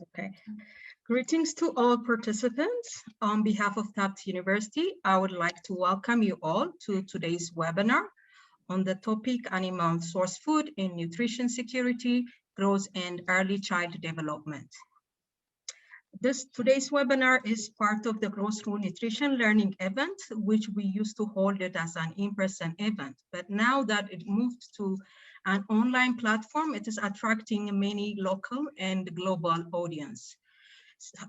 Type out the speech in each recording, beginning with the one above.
Okay. Greetings to all participants. On behalf of Tufts University, I would like to welcome you all to today's webinar on the topic animal source food in nutrition security, growth, and early child development. Today's webinar is part of the Growth Through Nutrition Learning event, which we used to hold it as an in-person event. But now that it moved to an online platform, it is attracting many local and global audience.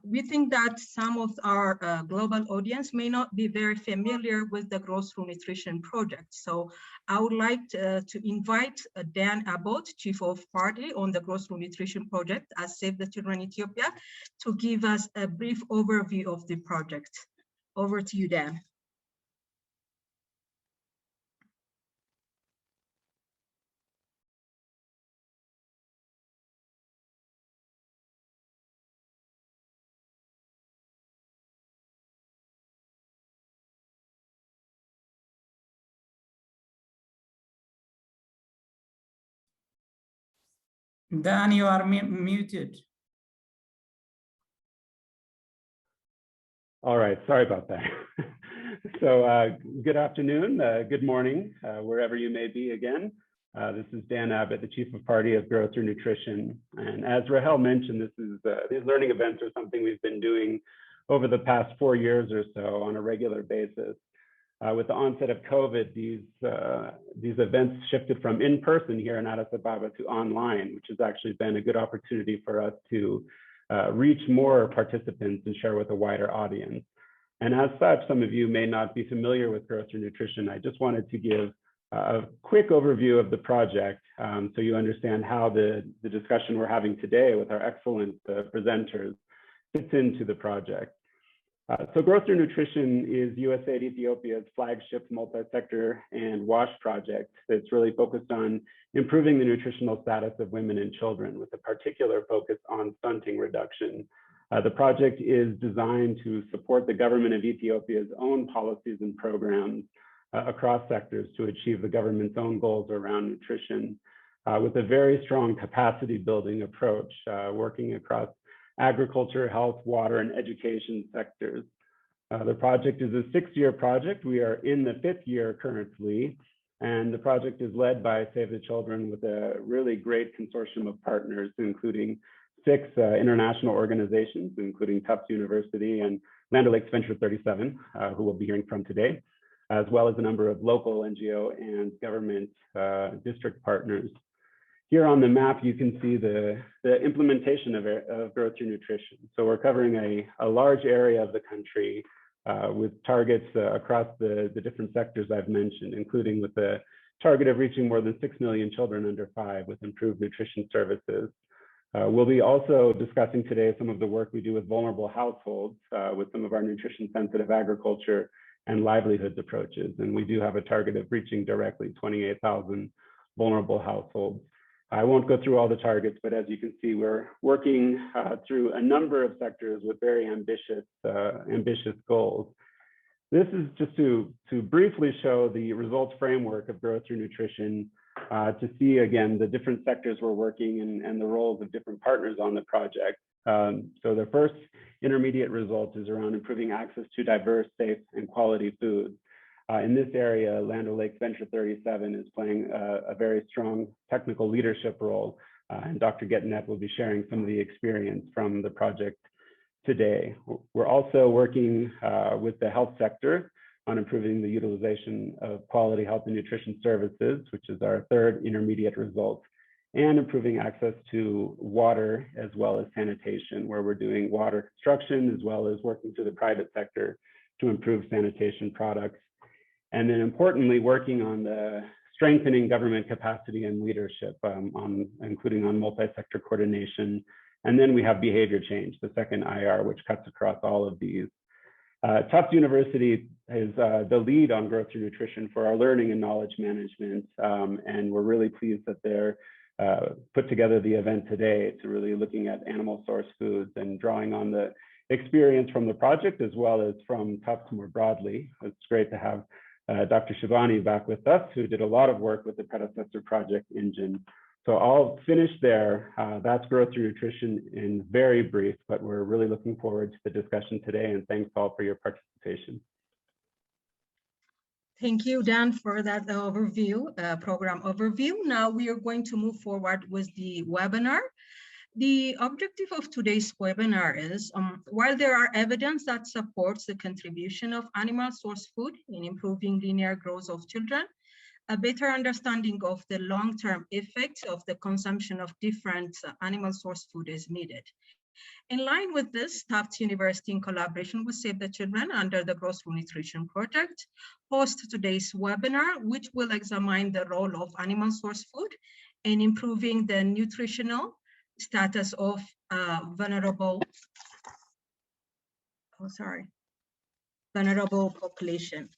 We think that some of our global audience may not be very familiar with the Growth Through Nutrition project. So I would like to invite Dan Abbott, Chief of Party on the Growth Through Nutrition project at Save the Children Ethiopia, to give us a brief overview of the project. Over to you, Dan. Dan, you are muted. All right, sorry about that. So good afternoon, good morning, wherever you may be again. This is Dan Abbott, the Chief of Party of Growth Through Nutrition. And as Rahel mentioned, these learning events are something we've been doing over the past 4 years or so on a regular basis. With the onset of COVID, these events shifted from in-person here in Addis Ababa to online, which has actually been a good opportunity for us to reach more participants and share with a wider audience. And as such, some of you may not be familiar with Growth Through Nutrition. I just wanted to give a quick overview of the project so you understand how the discussion we're having today with our excellent presenters fits into the project. So Growth Through Nutrition is USAID Ethiopia's flagship multi-sector and WASH project that's really focused on improving the nutritional status of women and children with a particular focus on stunting reduction. The project is designed to support the government of Ethiopia's own policies and programs across sectors to achieve the government's own goals around nutrition with a very strong capacity building approach, working across agriculture, health, water, and education sectors. The project is a 6-year project. We are in the 5th year currently, and the project is led by Save the Children with a really great consortium of partners, including 6 international organizations, including Tufts University and Land O'Lakes Venture 37, who we'll be hearing from today, as well as a number of local NGO and government district partners. Here on the map, you can see the implementation of Growth Through Nutrition. So we're covering a large area of the country with targets across the different sectors I've mentioned, including with the target of reaching more than 6 million children under 5 with improved nutrition services. We'll be also discussing today some of the work we do with vulnerable households with some of our nutrition-sensitive agriculture and livelihoods approaches. And we do have a target of reaching directly 28,000 vulnerable households. I won't go through all the targets, but as you can see, we're working through a number of sectors with very ambitious goals. This is just to briefly show the results framework of Growth Through Nutrition, to see again the different sectors we're working in and the roles of different partners on the project. So the first intermediate result is around improving access to diverse, safe, and quality food. In this area, Land O'Lakes Venture 37 is playing a very strong technical leadership role, and Dr. Getnet will be sharing some of the experience from the project today. We're also working with the health sector on improving the utilization of quality health and nutrition services, which is our third intermediate result, and improving access to water as well as sanitation, where we're doing water construction as well as working through the private sector to improve sanitation products. And then importantly, working on the strengthening government capacity and leadership, including on multi-sector coordination. And then we have behavior change, the second IR, which cuts across all of these. Tufts University is the lead on Growth Through Nutrition for our learning and knowledge management. And we're really pleased that they're put together the event today to really looking at animal source foods and drawing on the experience from the project as well as from Tufts more broadly. It's great to have Dr. Shibani back with us, who did a lot of work with the predecessor project Engine. So I'll finish there. That's growth through nutrition in very brief, but we're really looking forward to the discussion today, and thanks all for your participation. Thank you, Dan, for that overview, program overview. Now we are going to move forward with the webinar. The objective of today's webinar is, while there are evidence that supports the contribution of animal source food in improving linear growth of children, a better understanding of the long-term effects of the consumption of different animal source food is needed. In line with this, Tufts University, in collaboration with Save the Children under the Growth Through Nutrition project, hosts today's webinar, which will examine the role of animal source food in improving the nutritional status of vulnerable population.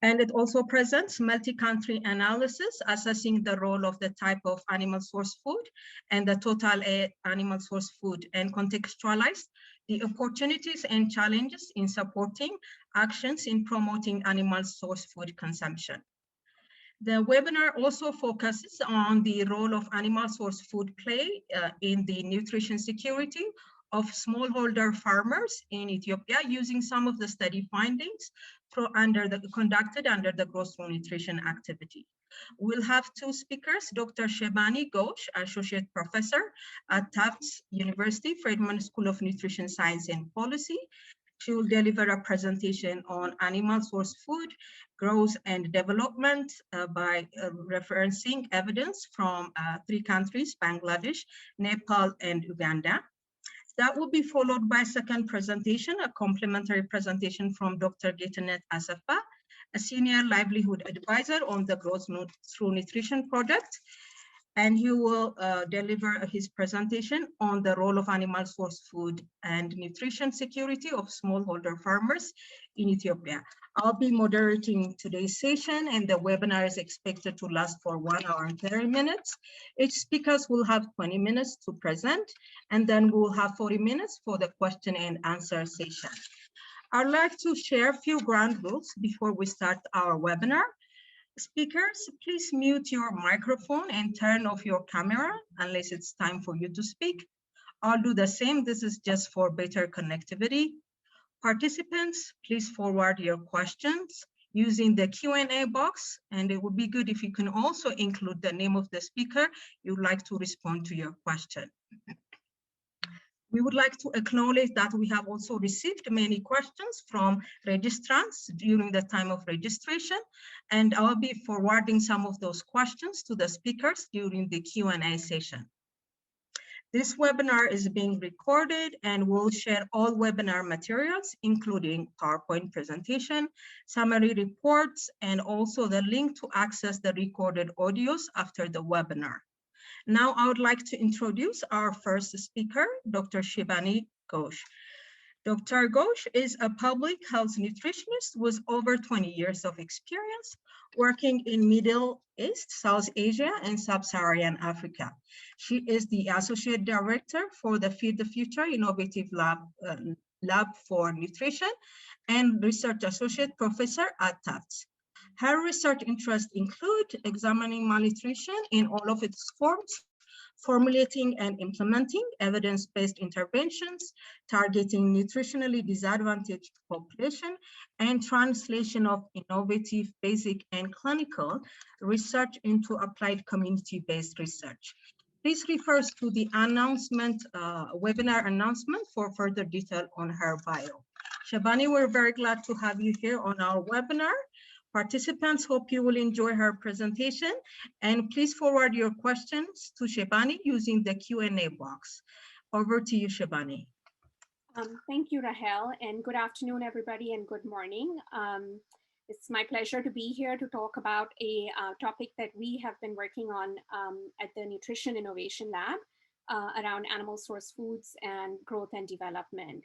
And it also presents multi-country analysis assessing the role of the type of animal source food and the total animal source food, and contextualized the opportunities and challenges in supporting actions in promoting animal source food consumption. The webinar also focuses on the role of animal source food play in the nutrition security of smallholder farmers in Ethiopia, using some of the study findings conducted under the Growth Through Nutrition activity. We'll have two speakers, Dr. Shibani Ghosh, Associate Professor at Tufts University, Friedman School of Nutrition Science and Policy. She will deliver a presentation on animal source food, growth and development by referencing evidence from 3 countries, Bangladesh, Nepal, and Uganda. That will be followed by a second presentation, a complementary presentation from Dr. Getnet Assefa, a Senior Livelihood Advisor on the Growth Through Nutrition project. And he will deliver his presentation on the role of animal source food and nutrition security of smallholder farmers in Ethiopia. I'll be moderating today's session, and the webinar is expected to last for 1 hour and 30 minutes. Each speaker will have 20 minutes to present, and then we'll have 40 minutes for the question and answer session. I'd like to share a few ground rules before we start our webinar. Speakers, please mute your microphone and turn off your camera unless it's time for you to speak. I'll do the same. This is just for better connectivity. Participants, please forward your questions using the Q&A box, and it would be good if you can also include the name of the speaker you'd like to respond to your question. We would like to acknowledge that we have also received many questions from registrants during the time of registration, and I'll be forwarding some of those questions to the speakers during the Q&A session. This webinar is being recorded, and we'll share all webinar materials, including PowerPoint presentation, summary reports, and also the link to access the recorded audios after the webinar. Now, I would like to introduce our first speaker, Dr. Shibani Ghosh. Dr. Ghosh is a public health nutritionist with over 20 years of experience working in Middle East, South Asia, and Sub-Saharan Africa. She is the Associate Director for the Feed the Future Innovative Lab for Nutrition and Research Associate Professor at Tufts. Her research interests include examining malnutrition in all of its forms, formulating and implementing evidence-based interventions, targeting nutritionally disadvantaged population, and translation of innovative, basic, and clinical research into applied community-based research. Please refer to the announcement, webinar announcement for further detail on her bio. Shibani, we're very glad to have you here on our webinar. Participants, hope you will enjoy her presentation, and please forward your questions to Shibani using the Q&A box. Over to you, Shibani. Thank you, Rahel, and good afternoon, everybody, and good morning. It's my pleasure to be here to talk about a topic that we have been working on at the Nutrition Innovation Lab around animal source foods and growth and development.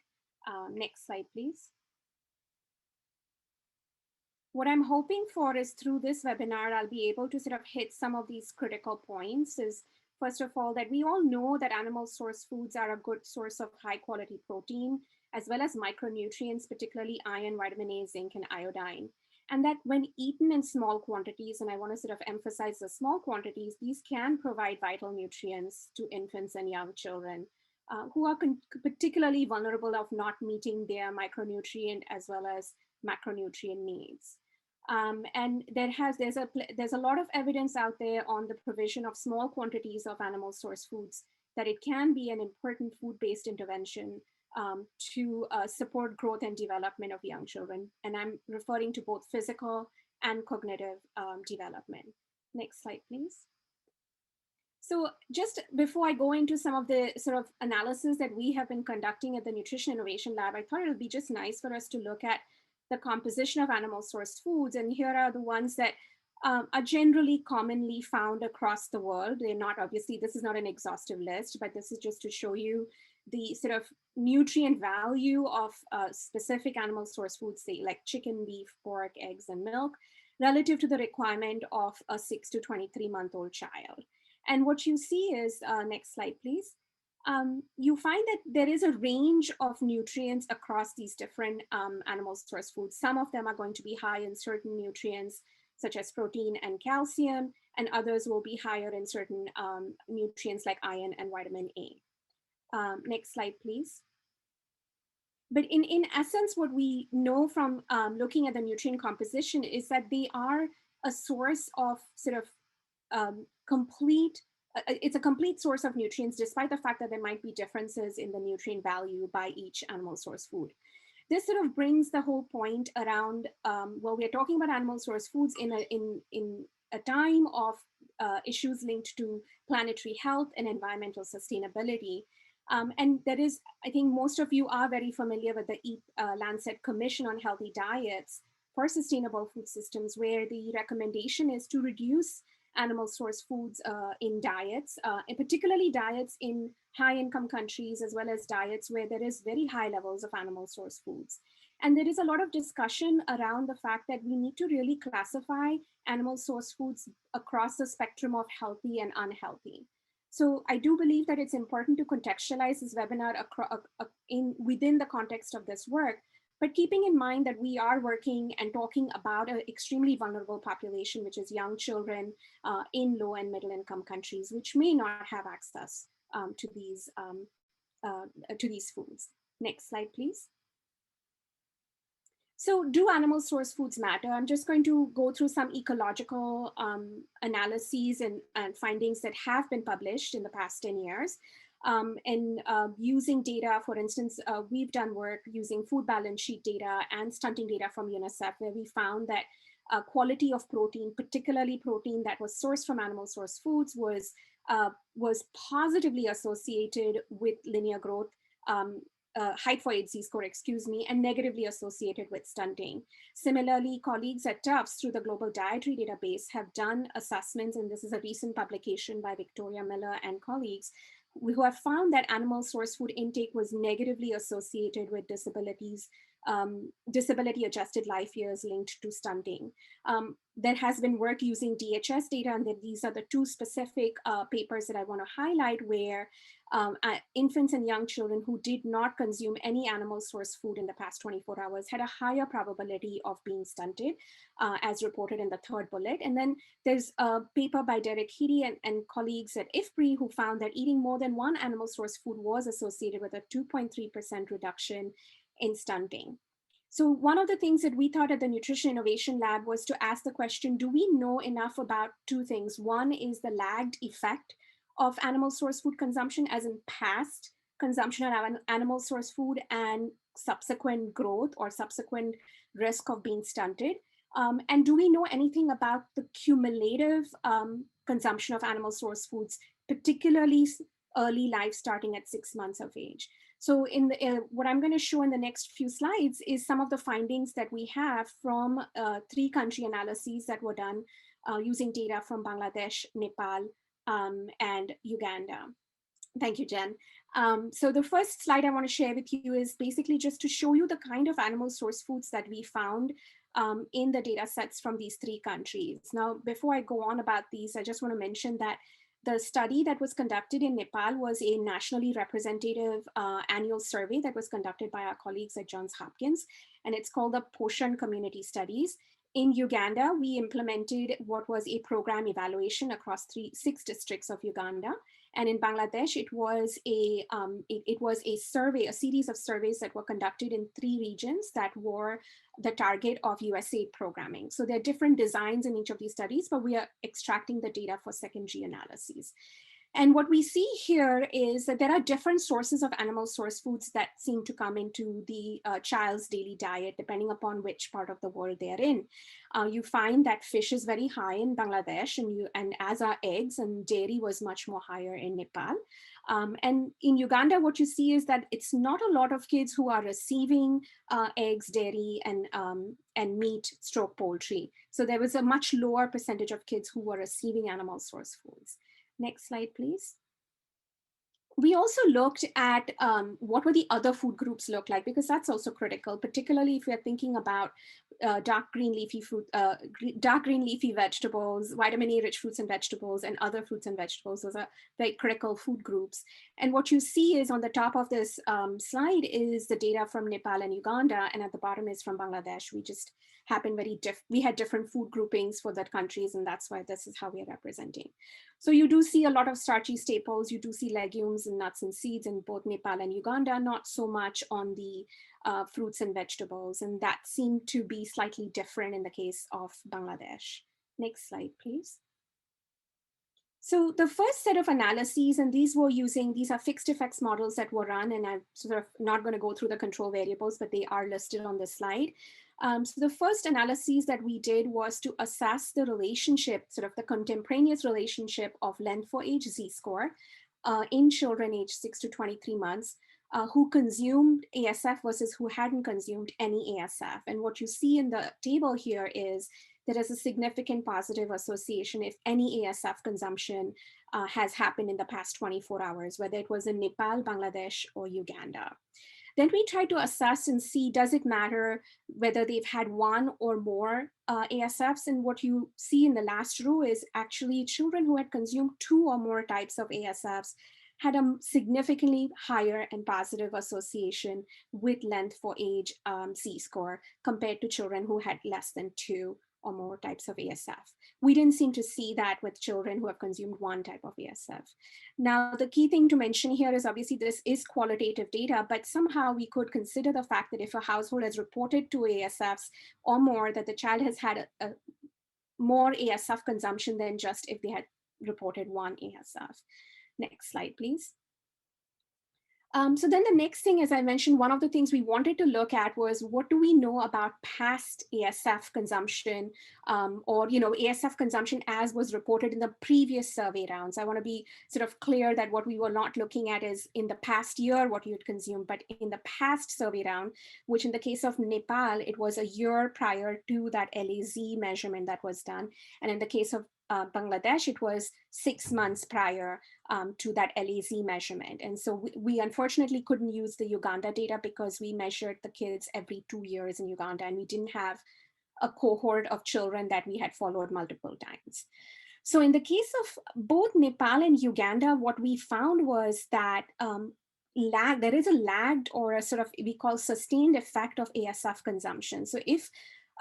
Next slide, please. What I'm hoping for is through this webinar, I'll be able to sort of hit some of these critical points. Is first of all, that we all know that animal source foods are a good source of high quality protein, as well as micronutrients, particularly iron, vitamin A, zinc, and iodine. and that when eaten in small quantities, and I want to sort of emphasize the small quantities, these can provide vital nutrients to infants and young children who are particularly vulnerable of not meeting their micronutrient as well as macronutrient needs. And there's a lot of evidence out there on the provision of small quantities of animal source foods, that it can be an important food-based intervention to support growth and development of young children. And I'm referring to both physical and cognitive development. Next slide, please. So just before I go into some of the sort of analysis that we have been conducting at the Nutrition Innovation Lab, I thought it would be just nice for us to look at the composition of animal source foods. And here are the ones that are generally commonly found across the world. They're not, obviously, this is not an exhaustive list, but this is just to show you the sort of nutrient value of specific animal source foods, say like chicken, beef, pork, eggs, and milk, relative to the requirement of a 6 to 23-month-old child. And what you see is, next slide, please. You find that there is a range of nutrients across these different animal source foods. Some of them are going to be high in certain nutrients, such as protein and calcium, and others will be higher in certain nutrients like iron and vitamin A. Next slide, please. But in essence, what we know from looking at the nutrient composition is that they are a source of sort of it's a complete source of nutrients, despite the fact that there might be differences in the nutrient value by each animal source food. This sort of brings the whole point around, well, we're talking about animal source foods in a time of issues linked to planetary health and environmental sustainability. And there is, I think most of you are very familiar with the Lancet Commission on Healthy Diets for Sustainable Food Systems, where the recommendation is to reduce animal source foods in diets, and particularly diets in high-income countries, as well as diets where there is very high levels of animal source foods. And there is a lot of discussion around the fact that we need to really classify animal source foods across the spectrum of healthy and unhealthy. So I do believe that it's important to contextualize this webinar within the context of this work, but keeping in mind that we are working and talking about an extremely vulnerable population, which is young children in low and middle income countries, which may not have access to these foods. Next slide, please. So do animal source foods matter? I'm just going to go through some ecological analyses and findings that have been published in the past 10 years. And using data, for instance, we've done work using food balance sheet data and stunting data from UNICEF, where we found that quality of protein, particularly protein that was sourced from animal source foods, was positively associated with linear growth, height for HZ score, and negatively associated with stunting. Similarly, colleagues at Tufts through the Global Dietary Database have done assessments, and this is a recent publication by Victoria Miller and colleagues, who have found that animal source food intake was negatively associated with disabilities, disability adjusted life years linked to stunting. There has been work using DHS data, and these are the two specific papers that I want to highlight, where infants and young children who did not consume any animal source food in the past 24 hours had a higher probability of being stunted, as reported in the third bullet. And then there's a paper by Derek Heady and colleagues at IFPRI who found that eating more than one animal source food was associated with a 2.3% reduction in stunting. So one of the things that we thought at the Nutrition Innovation Lab was to ask the question, do we know enough about two things? One is the lagged effect of animal source food consumption, as in past consumption of animal source food and subsequent growth or subsequent risk of being stunted. And do we know anything about the cumulative consumption of animal source foods, particularly early life starting at 6 months of age? So what I'm going to show in the next few slides is some of the findings that we have from 3 country analyses that were done using data from Bangladesh, Nepal, and Uganda. Thank you, Jen. So the first slide I want to share with you is basically just to show you the kind of animal source foods that we found in the data sets from these 3 countries. Now, before I go on about these, I just want to mention that the study that was conducted in Nepal was a nationally representative annual survey that was conducted by our colleagues at Johns Hopkins, and it's called the Poshan Community Studies. In Uganda, we implemented what was a program evaluation across 6 districts of Uganda. And in Bangladesh, it was a survey, a series of surveys that were conducted in 3 regions that were the target of USAID programming. So there are different designs in each of these studies, but we are extracting the data for secondary analyses. And what we see here is that there are different sources of animal source foods that seem to come into the child's daily diet, depending upon which part of the world they're in. You find that fish is very high in Bangladesh, and as are eggs, and dairy was much more higher in Nepal. And in Uganda, what you see is that it's not a lot of kids who are receiving eggs, dairy, and meat stroke poultry. So there was a much lower percentage of kids who were receiving animal source foods. Next slide, please. We also looked at what were the other food groups look like, because that's also critical, particularly if we're thinking about dark green leafy vegetables, vitamin A rich fruits and vegetables, and other fruits and vegetables. Those are very critical food groups. And what you see is on the top of this slide is the data from Nepal and Uganda, and at the bottom is from Bangladesh. We just happened we had different food groupings for that countries, and that's why this is how we are representing. So you do see a lot of starchy staples, you do see legumes and nuts and seeds in both Nepal and Uganda, not so much on the fruits and vegetables, and that seemed to be slightly different in the case of Bangladesh. Next slide, please. So the first set of analyses, and these are fixed effects models that were run, and I'm sort of not going to go through the control variables, but they are listed on this slide. So the first analyses that we did was to assess the relationship, sort of the contemporaneous relationship of length for age Z-score in children aged 6 to 23 months who consumed ASF versus who hadn't consumed any ASF. And what you see in the table here is there is a significant positive association if any ASF consumption has happened in the past 24 hours, whether it was in Nepal, Bangladesh, or Uganda. Then we try to assess and see, does it matter whether they've had one or more ASFs? And what you see in the last row is actually children who had consumed 2 or more types of ASFs had a significantly higher and positive association with length for age Z-score compared to children who had less than 2 or more types of ASF. We didn't seem to see that with children who have consumed 1 type of ASF. Now, the key thing to mention here is obviously this is qualitative data, but somehow we could consider the fact that if a household has reported 2 ASFs or more, that the child has had a more ASF consumption than just if they had reported 1 ASF. Next slide, please. So then the next thing, as I mentioned, one of the things we wanted to look at was what do we know about past ASF consumption or ASF consumption as was reported in the previous survey rounds. I want to be sort of clear that what we were not looking at is in the past year what you had consumed, but in the past survey round, which in the case of Nepal, it was a year prior to that LAZ measurement that was done. And in the case of Bangladesh, it was 6 months prior to that LAZ measurement. And so we unfortunately couldn't use the Uganda data because we measured the kids every 2 years in Uganda, and we didn't have a cohort of children that we had followed multiple times. So in the case of both Nepal and Uganda, what we found was that there is a lagged or a sort of, we call sustained effect of ASF consumption. So if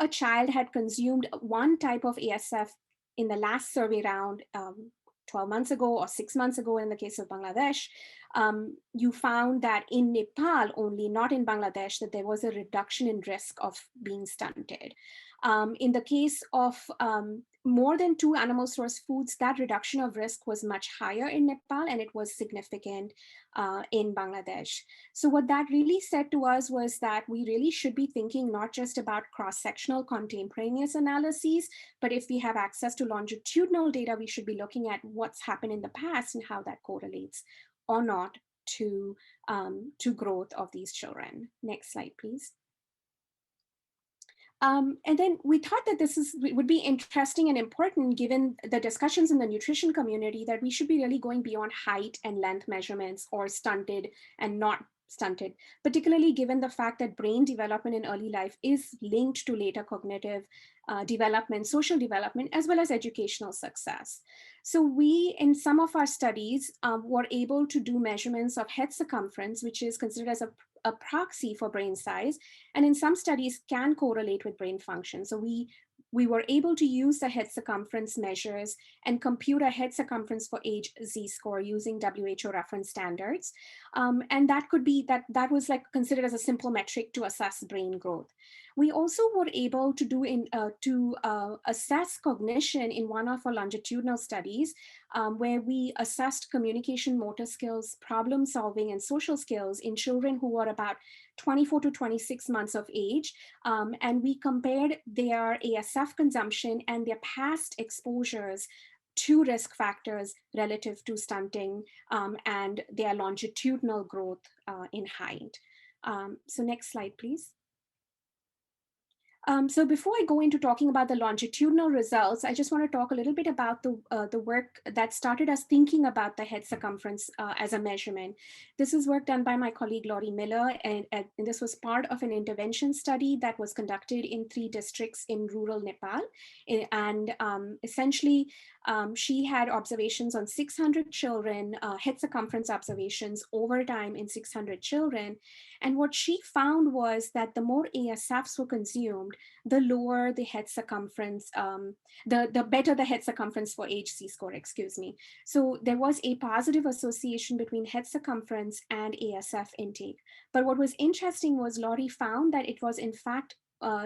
a child had consumed 1 type of ASF in the last survey round 12 months ago or 6 months ago in the case of Bangladesh, you found that in Nepal only, not in Bangladesh, that there was a reduction in risk of being stunted. In the case of more than 2 animal source foods, that reduction of risk was much higher in Nepal, and it was significant in Bangladesh. So what that really said to us was that we really should be thinking not just about cross-sectional contemporaneous analyses, but if we have access to longitudinal data, we should be looking at what's happened in the past and how that correlates or not to growth of these children. Next slide, please. And then we thought that this would be interesting and important given the discussions in the nutrition community that we should be really going beyond height and length measurements or stunted and not stunted, particularly given the fact that brain development in early life is linked to later cognitive development, social development, as well as educational success. So we, in some of our studies, were able to do measurements of head circumference, which is considered as a proxy for brain size, and in some studies can correlate with brain function. So we we were able to use the head circumference measures and compute a head circumference for age z-score using WHO reference standards. And that could be, that was like considered as a simple metric to assess brain growth. We also were able to do assess cognition in one of our longitudinal studies, where we assessed communication, motor skills, problem solving, and social skills in children who were about 24 to 26 months of age. And we compared their ASF consumption and their past exposures to risk factors relative to stunting and their longitudinal growth in height. So next slide, please. So before I go into talking about the longitudinal results, I just want to talk a little bit about the work that started us thinking about the head circumference as a measurement. This is work done by my colleague Laurie Miller, and this was part of an intervention study that was conducted in 3 districts in rural Nepal. And essentially, she had observations on 600 children, head circumference observations over time in 600 children. And what she found was that the more ASFs were consumed, the lower the head circumference, the better the head circumference for age z-score, excuse me. So there was a positive association between head circumference and ASF intake. But what was interesting was Laurie found that it was in fact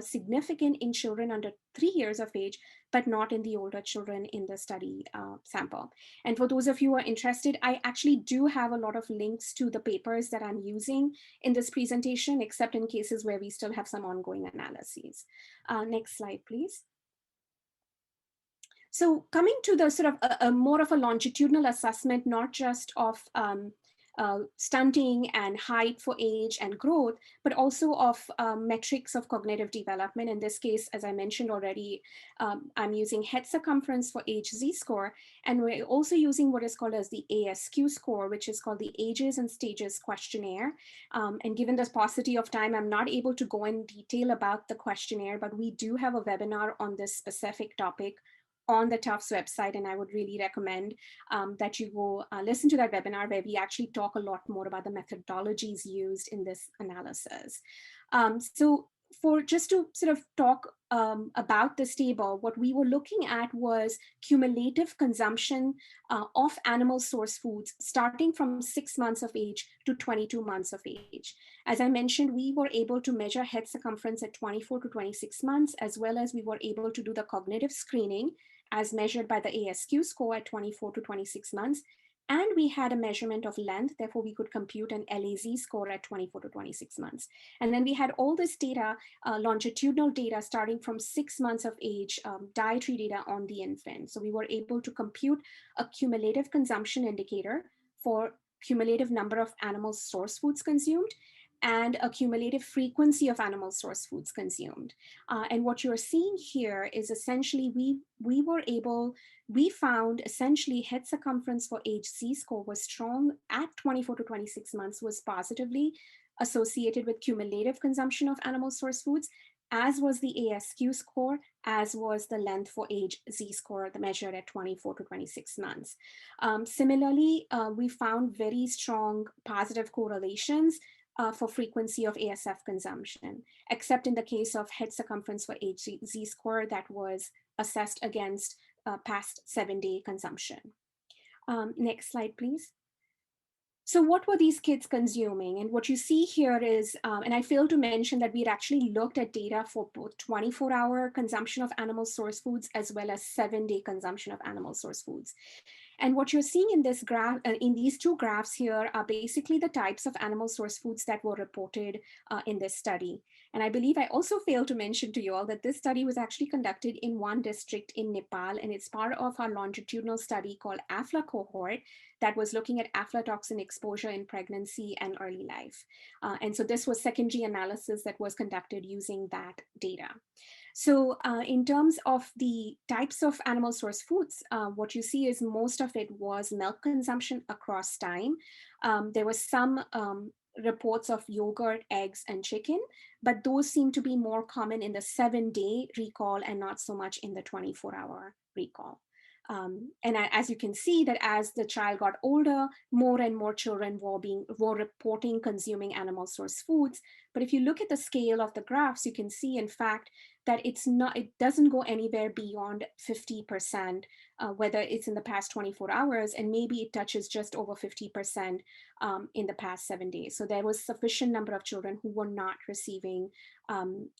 significant in children under 3 years of age, but not in the older children in the study sample. And for those of you who are interested, I actually do have a lot of links to the papers that I'm using in this presentation, except in cases where we still have some ongoing analyses. Next slide, please. So coming to the sort of a more of a longitudinal assessment, not just of stunting and height for age and growth, but also of metrics of cognitive development. In this case, as I mentioned already, I'm using head circumference for age z-score, and we're also using what is called as the ASQ score, which is called the Ages and Stages Questionnaire. And given the paucity of time, I'm not able to go in detail about the questionnaire, but we do have a webinar on this specific topic on the Tufts website, and I would really recommend that you go listen to that webinar where we actually talk a lot more about the methodologies used in this analysis. So for just to sort of talk about this table, what we were looking at was cumulative consumption of animal source foods starting from 6 months of age to 22 months of age. As I mentioned, we were able to measure head circumference at 24 to 26 months, as well as we were able to do the cognitive screening as measured by the ASQ score at 24 to 26 months. And we had a measurement of length, therefore we could compute an LAZ score at 24 to 26 months. And then we had all this data, longitudinal data starting from 6 months of age, dietary data on the infant. So we were able to compute a cumulative consumption indicator for cumulative number of animal source foods consumed and a cumulative frequency of animal source foods consumed. And what you're seeing here is essentially we found essentially head circumference for age z-score was strong at 24 to 26 months, was positively associated with cumulative consumption of animal source foods, as was the ASQ score, as was the length for age z-score, the measured at 24 to 26 months. Similarly, we found very strong positive correlations for frequency of ASF consumption, except in the case of head circumference for age z-score that was assessed against past 7-day consumption. Next slide, please. So what were these kids consuming? And what you see here is, and I failed to mention that we'd actually looked at data for both 24-hour consumption of animal source foods as well as 7-day consumption of animal source foods. And what you're seeing in this graph, in these 2 graphs here, are basically the types of animal source foods that were reported in this study. And I believe I also failed to mention to you all that this study was actually conducted in 1 district in Nepal, and it's part of our longitudinal study called AFLA cohort that was looking at aflatoxin exposure in pregnancy and early life. And so this was secondary analysis that was conducted using that data. So in terms of the types of animal source foods, what you see is most of it was milk consumption across time. There was some reports of yogurt, eggs, and chicken, but those seem to be more common in the 7-day recall and not so much in the 24-hour recall. And as you can see that as the child got older, more and more children were reporting consuming animal source foods. But if you look at the scale of the graphs, you can see, in fact, that it doesn't go anywhere beyond 50%, whether it's in the past 24 hours, and maybe it touches just over 50% in the past 7 days. So there was sufficient number of children who were not receiving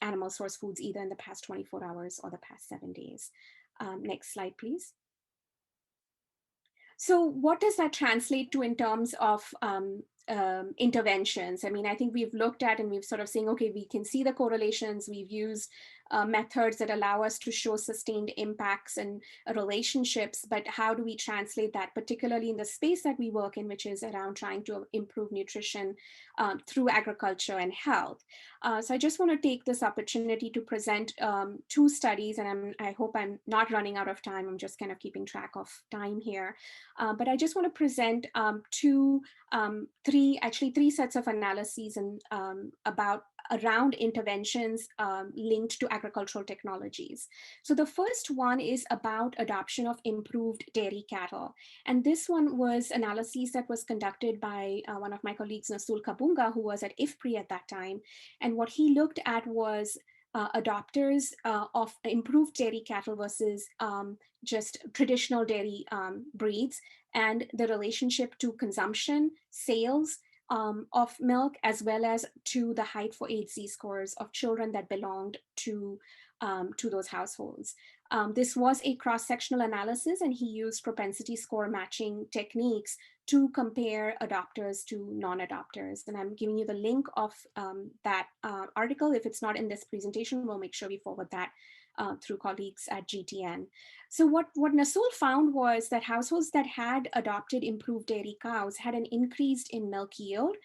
animal source foods either in the past 24 hours or the past 7 days. Next slide, please. So what does that translate to in terms of interventions? I mean, I think we've looked at and we've sort of saying, okay, we can see the correlations. We've used methods that allow us to show sustained impacts and relationships, but how do we translate that, particularly in the space that we work in, which is around trying to improve nutrition through agriculture and health. So I just want to take this opportunity to present 2 studies, and I hope I'm not running out of time. I'm just kind of keeping track of time here. But I just want to present three sets of analyses and around interventions linked to agricultural technologies. So the first one is about adoption of improved dairy cattle. And this one was analyses that was conducted by one of my colleagues, Nasul Kabunga, who was at IFPRI at that time. And what he looked at was adopters of improved dairy cattle versus just traditional dairy breeds, and the relationship to consumption, sales of milk, as well as to the height for HZ scores of children that belonged to those households. This was a cross-sectional analysis, and he used propensity score matching techniques to compare adopters to non-adopters. And I'm giving you the link of that article. If it's not in this presentation, we'll make sure we forward that through colleagues at GtN. So what Nasul found was that households that had adopted improved dairy cows had an increase in milk yield.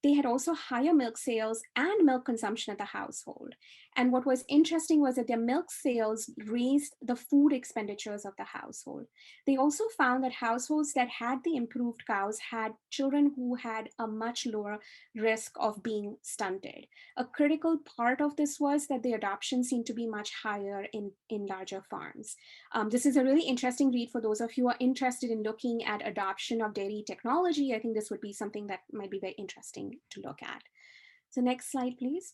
They had also higher milk sales and milk consumption at the household. And what was interesting was that their milk sales raised the food expenditures of the household. They also found that households that had the improved cows had children who had a much lower risk of being stunted. A critical part of this was that the adoption seemed to be much higher in larger farms. This is a really interesting read for those of you who are interested in looking at adoption of dairy technology. I think this would be something that might be very interesting to look at. So next slide, please.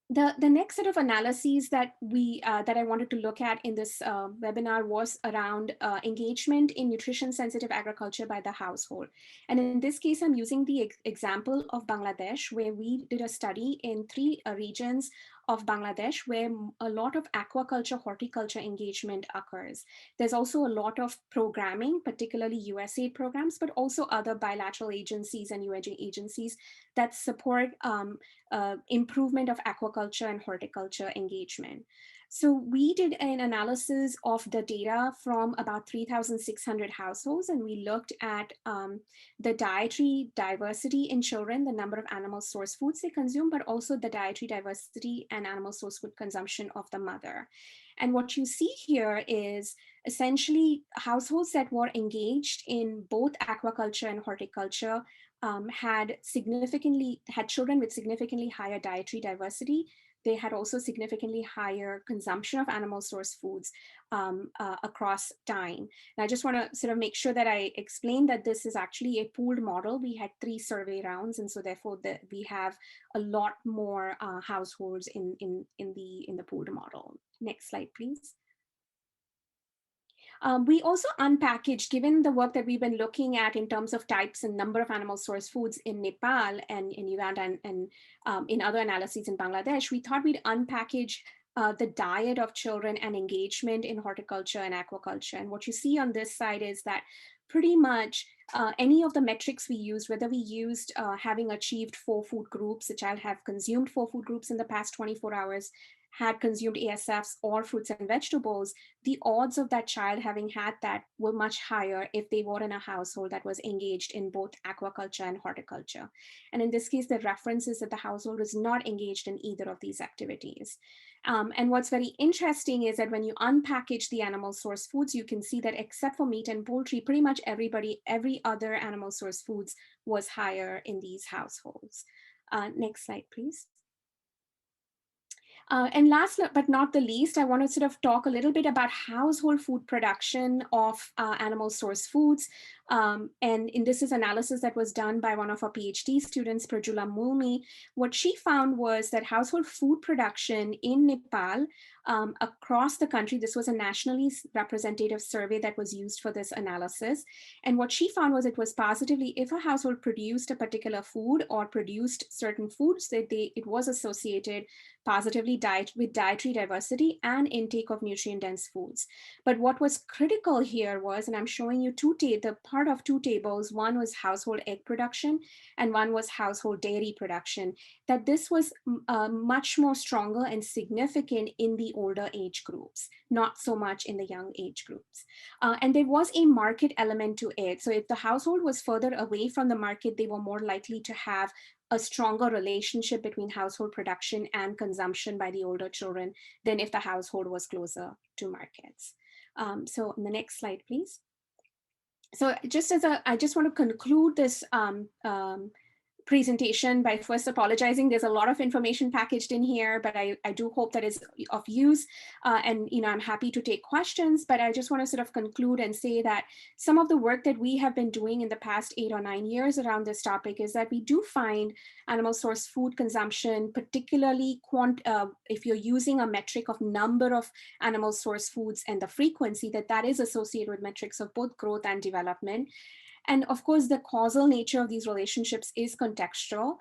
The next set of analyses that I wanted to look at in this webinar was around engagement in nutrition-sensitive agriculture by the household. And in this case, I'm using the example of Bangladesh, where we did a study in 3 regions of Bangladesh, where a lot of aquaculture, horticulture engagement occurs. There's also a lot of programming, particularly USAID programs, but also other bilateral agencies and UNG agencies that support improvement of aquaculture and horticulture engagement. So we did an analysis of the data from about 3,600 households, and we looked at the dietary diversity in children, the number of animal source foods they consume, but also the dietary diversity and animal source food consumption of the mother. And what you see here is essentially households that were engaged in both aquaculture and horticulture had children with significantly higher dietary diversity. They had also significantly higher consumption of animal source foods across time. And I just want to sort of make sure that I explain that this is actually a pooled model. We had 3 survey rounds, and so therefore we have a lot more households in the pooled model. Next slide, please. We also unpackaged, given the work that we've been looking at in terms of types and number of animal source foods in Nepal and in Uganda and in other analyses in Bangladesh, we thought we'd unpackage the diet of children and engagement in horticulture and aquaculture. And what you see on this side is that pretty much any of the metrics we used, whether we used having achieved 4 food groups, the child have consumed 4 food groups in the past 24 hours, had consumed ASFs or fruits and vegetables, the odds of that child having had that were much higher if they were in a household that was engaged in both aquaculture and horticulture. And in this case, the reference is that the household is not engaged in either of these activities. And what's very interesting is that when you unpackage the animal source foods, you can see that except for meat and poultry, pretty much every other animal source foods was higher in these households. Next slide, please. And last but not the least, I want to sort of talk a little bit about household food production of animal source foods. And in this is analysis that was done by one of our PhD students, Prajula Mulmi. What she found was that household food production in Nepal across the country, this was a nationally representative survey that was used for this analysis. And what she found was it was positively, if a household produced a particular food or produced certain foods, that it was associated positively with dietary diversity and intake of nutrient-dense foods. But what was critical here was, and I'm showing you the part of two tables, one was household egg production and one was household dairy production, that this was much more stronger and significant in the older age groups, not so much in the young age groups. And there was a market element to it. So if the household was further away from the market, they were more likely to have a stronger relationship between household production and consumption by the older children than if the household was closer to markets. So on the next slide, please. So I just want to conclude this presentation by first apologizing. There's a lot of information packaged in here, but I do hope that is of use. And I'm happy to take questions, but I just want to sort of conclude and say that some of the work that we have been doing in the past 8 or 9 years around this topic is that we do find animal source food consumption, particularly if you're using a metric of number of animal source foods and the frequency, that is associated with metrics of both growth and development. And of course, the causal nature of these relationships is contextual.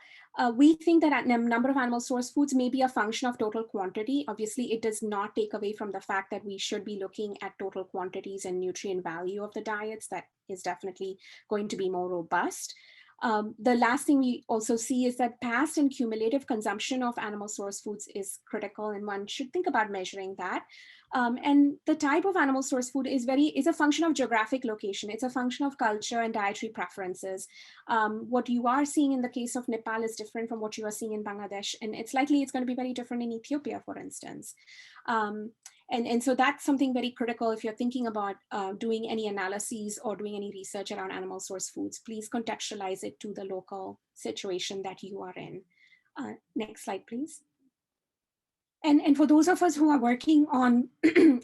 We think that a number of animal source foods may be a function of total quantity. Obviously, it does not take away from the fact that we should be looking at total quantities and nutrient value of the diets. That is definitely going to be more robust. The last thing we also see is that past and cumulative consumption of animal source foods is critical, and one should think about measuring that. And the type of animal source food is a function of geographic location. It's a function of culture and dietary preferences. What you are seeing in the case of Nepal is different from what you are seeing in Bangladesh, and it's likely it's going to be very different in Ethiopia, for instance. And so that's something very critical if you're thinking about doing any analyses or doing any research around animal source foods. Please contextualize it to the local situation that you are in. Next slide, please. And for those of us who are working on,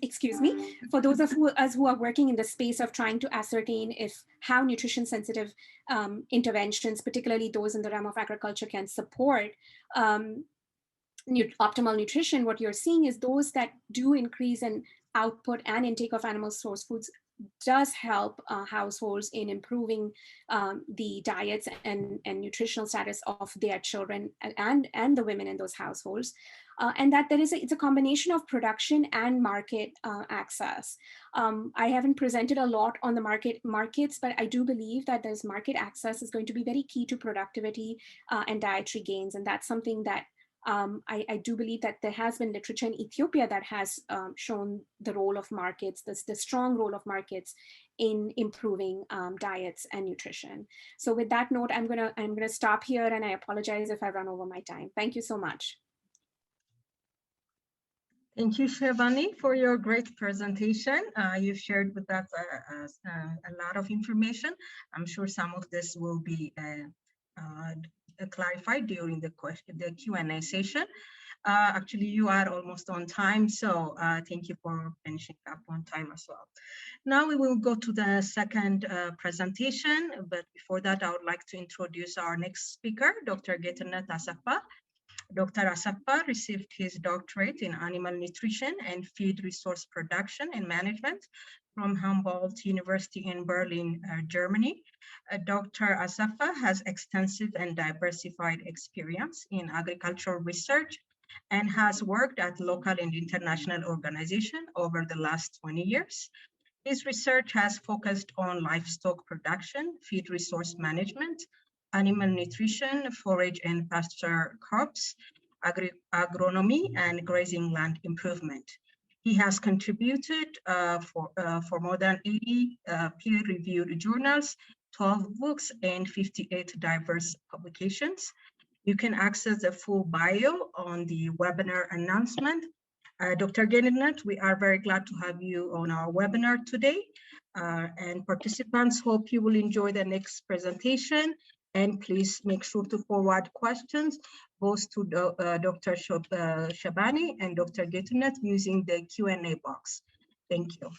excuse me, for those of us who are working in the space of trying to ascertain how nutrition sensitive interventions, particularly those in the realm of agriculture, can support optimal nutrition, what you're seeing is those that do increase in output and intake of animal source foods does help households in improving the diets and nutritional status of their children and the women in those households. And that it's a combination of production and market access. I haven't presented a lot on the markets, but I do believe that this market access is going to be very key to productivity and dietary gains. And that's something that I do believe that there has been literature in Ethiopia that has shown the role of markets, the strong role of markets in improving diets and nutrition. So with that note, I'm gonna stop here, and I apologize if I run over my time. Thank you so much. Thank you, Shivani, for your great presentation. You've shared with us a lot of information. I'm sure some of this will be clarified during the Q&A session. Actually, you are almost on time, so thank you for finishing up on time as well. Now we will go to the second presentation, but before that, I would like to introduce our next speaker, Dr. Getnet Assefa. Dr. Assefa received his doctorate in animal nutrition and feed resource production and management from Humboldt University in Berlin, Germany. Dr. Assefa has extensive and diversified experience in agricultural research and has worked at local and international organizations over the last 20 years. His research has focused on livestock production, feed resource management, animal nutrition, forage and pasture crops, agronomy, and grazing land improvement. He has contributed for more than 80 peer-reviewed journals, 12 books, and 58 diverse publications. You can access the full bio on the webinar announcement. Dr. Getnet, we are very glad to have you on our webinar today. And participants, hope you will enjoy the next presentation. And please make sure to forward questions both to Dr. Shibani and Dr. Getnet using the Q&A box. Thank you.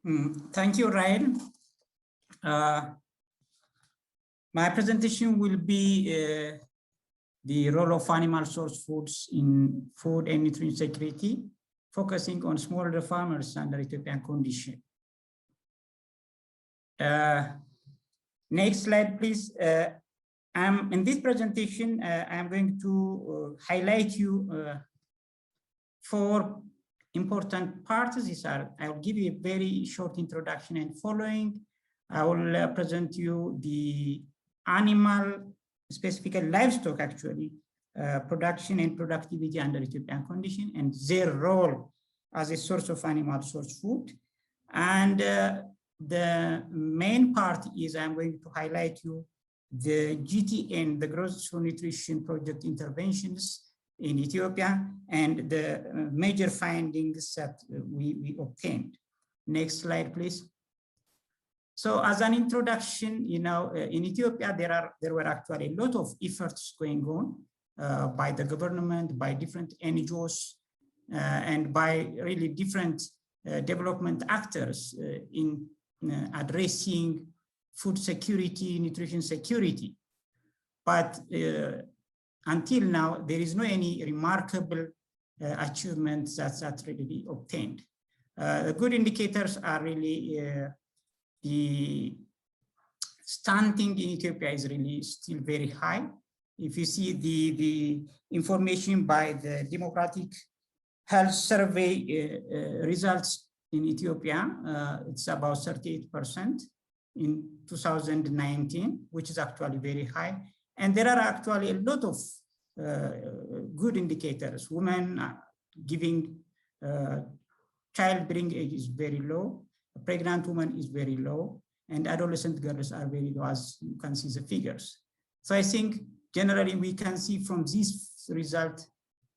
Thank you, Rahel. My presentation will be the role of animal source foods in food and nutrition security, focusing on smallholder farmers under Ethiopian condition. Next slide, please. In this presentation, I'm going to highlight you 4 important parts. These are, I'll give you a very short introduction, and following, I will present you the animal, specifically livestock actually, production and productivity under Ethiopian condition and their role as a source of animal source food. And the main part is I'm going to highlight you the GtN, the Gross Nutrition Project interventions in Ethiopia, and the major findings that we obtained. Next slide, please. So as an introduction, you know, in Ethiopia, there were actually a lot of efforts going on by the government, by different NGOs, and by really different development actors in addressing food security, nutrition security. But until now, there is no any remarkable achievements that really obtained. The good indicators are really the stunting in Ethiopia is really still very high. If you see the information by the Democratic Health Survey results in Ethiopia, it's about 38% in 2019, which is actually very high. And there are actually a lot of good indicators. Women giving childbearing age is very low. A pregnant woman is very low, and adolescent girls are very low, as you can see the figures. So I think generally we can see from this result,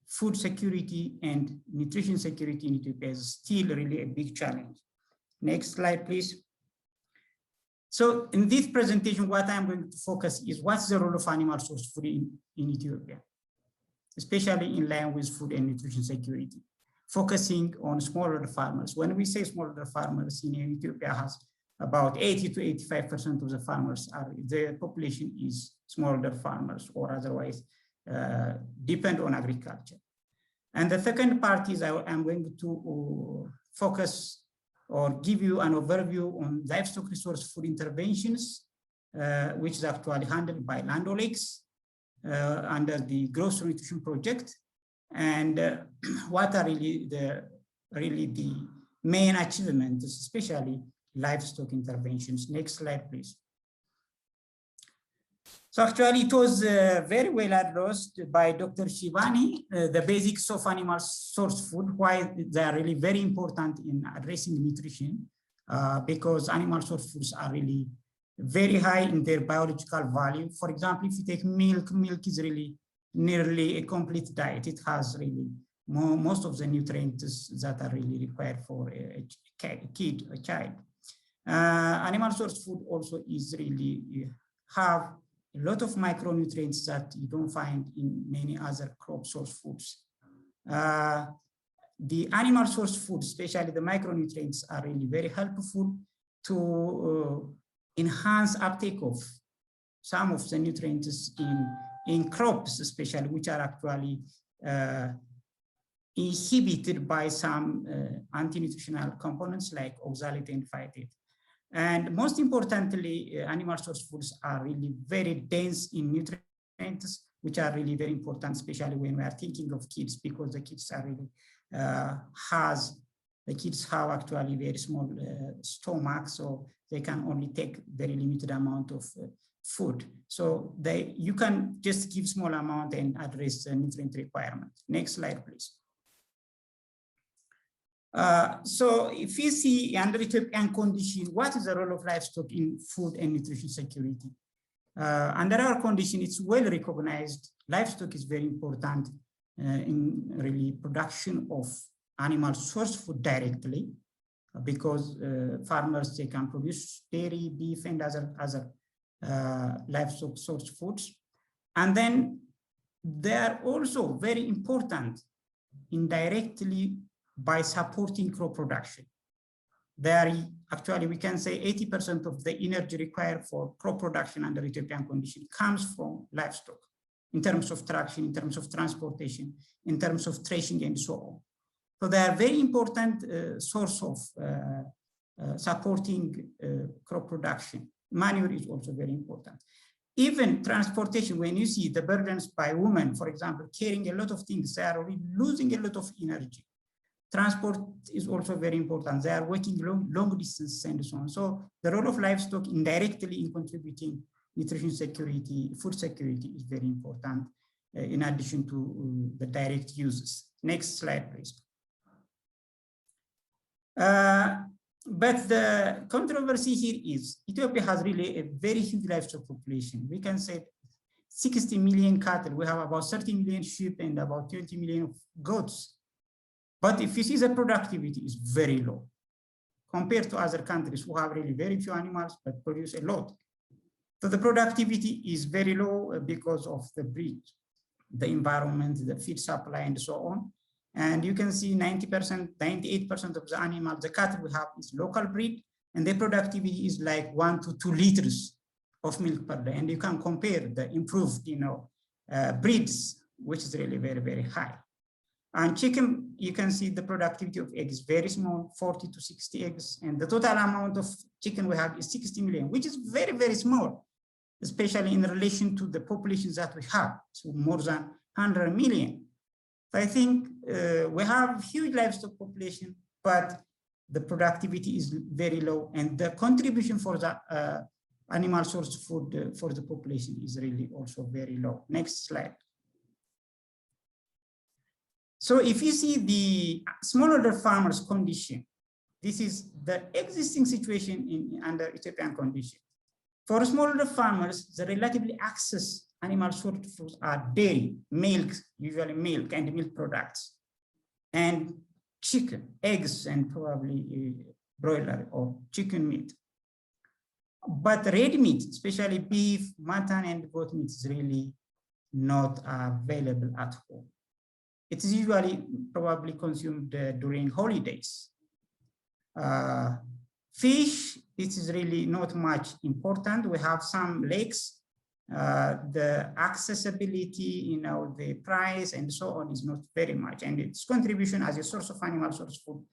food security and nutrition security in Ethiopia is still really a big challenge. Next slide, please. So in this presentation, what I'm going to focus is what's the role of animal source food in Ethiopia, especially in line with food and nutrition security, focusing on smallholder farmers. When we say smallholder farmers, in Ethiopia has about 80 to 85% of the farmers the population is smallholder farmers, or otherwise depend on agriculture. And the second part is I'm going to focus or give you an overview on livestock resource food interventions, which is actually handled by Land O'Lakes under the Gross Nutrition Project, and what are really the main achievements, especially livestock interventions. Next slide, please. So actually it was very well addressed by Dr. Shibani, the basics of animal source food, why they are really very important in addressing nutrition, because animal source foods are really very high in their biological value. For example, if you take milk, milk is really nearly a complete diet. It has really most of the nutrients that are really required for a child. Animal source food also is really have a lot of micronutrients that you don't find in many other crop source foods. The animal source food, especially the micronutrients, are really very helpful to enhance uptake of some of the nutrients in crops, especially, which are actually inhibited by some anti-nutritional components like oxalate and phytate. And most importantly, animal source foods are really very dense in nutrients, which are really very important, especially when we are thinking of kids, because the kids are really kids have actually very small stomach, so they can only take very limited amount of food. So you can just give small amount and address the nutrient requirement. Next slide, please. So if you see under Ethiopian condition, what is the role of livestock in food and nutrition security? Under our condition, it's well recognized. Livestock is very important in really production of animal source food directly, because farmers, they can produce dairy, beef, and other livestock source foods. And then they are also very important indirectly by supporting crop production. Actually, we can say 80% of the energy required for crop production under Ethiopian condition comes from livestock, in terms of traction, in terms of transportation, in terms of threshing, and so on. So they are very important source of supporting crop production. Manure is also very important. Even transportation, when you see the burdens by women, for example, carrying a lot of things, they are already losing a lot of energy. Transport is also very important. They are working long distance and so on. So the role of livestock indirectly in contributing nutrition security, food security is very important in addition to the direct uses. Next slide, please. But the controversy here is Ethiopia has really a very huge livestock population. We can say 60 million cattle. We have about 30 million sheep and about 20 million goats. But if you see the productivity is very low compared to other countries who have really very few animals but produce a lot. So the productivity is very low because of the breed, the environment, the feed supply, and so on. And you can see 90%, 98% of the animals, the cattle we have is local breed, and their productivity is like 1 to 2 liters of milk per day. And you can compare the improved, breeds, which is really very, very high. And chicken, you can see the productivity of eggs very small, 40 to 60 eggs. And the total amount of chicken we have is 60 million, which is very, very small, especially in relation to the populations that we have, so more than 100 million. So I think we have huge livestock population, but the productivity is very low, and the contribution for the animal source food for the population is really also very low. Next slide. So if you see the smallholder farmers' condition, this is the existing situation under Ethiopian condition. For smallholder farmers, the relatively access animal source foods are dairy, milk, usually milk and milk products, and chicken, eggs, and probably broiler or chicken meat. But red meat, especially beef, mutton, and goat meat, is really not available at home. It is usually probably consumed during holidays. Fish, it is really not much important. We have some lakes. The accessibility, the price and so on is not very much. And its contribution as a source of animal source food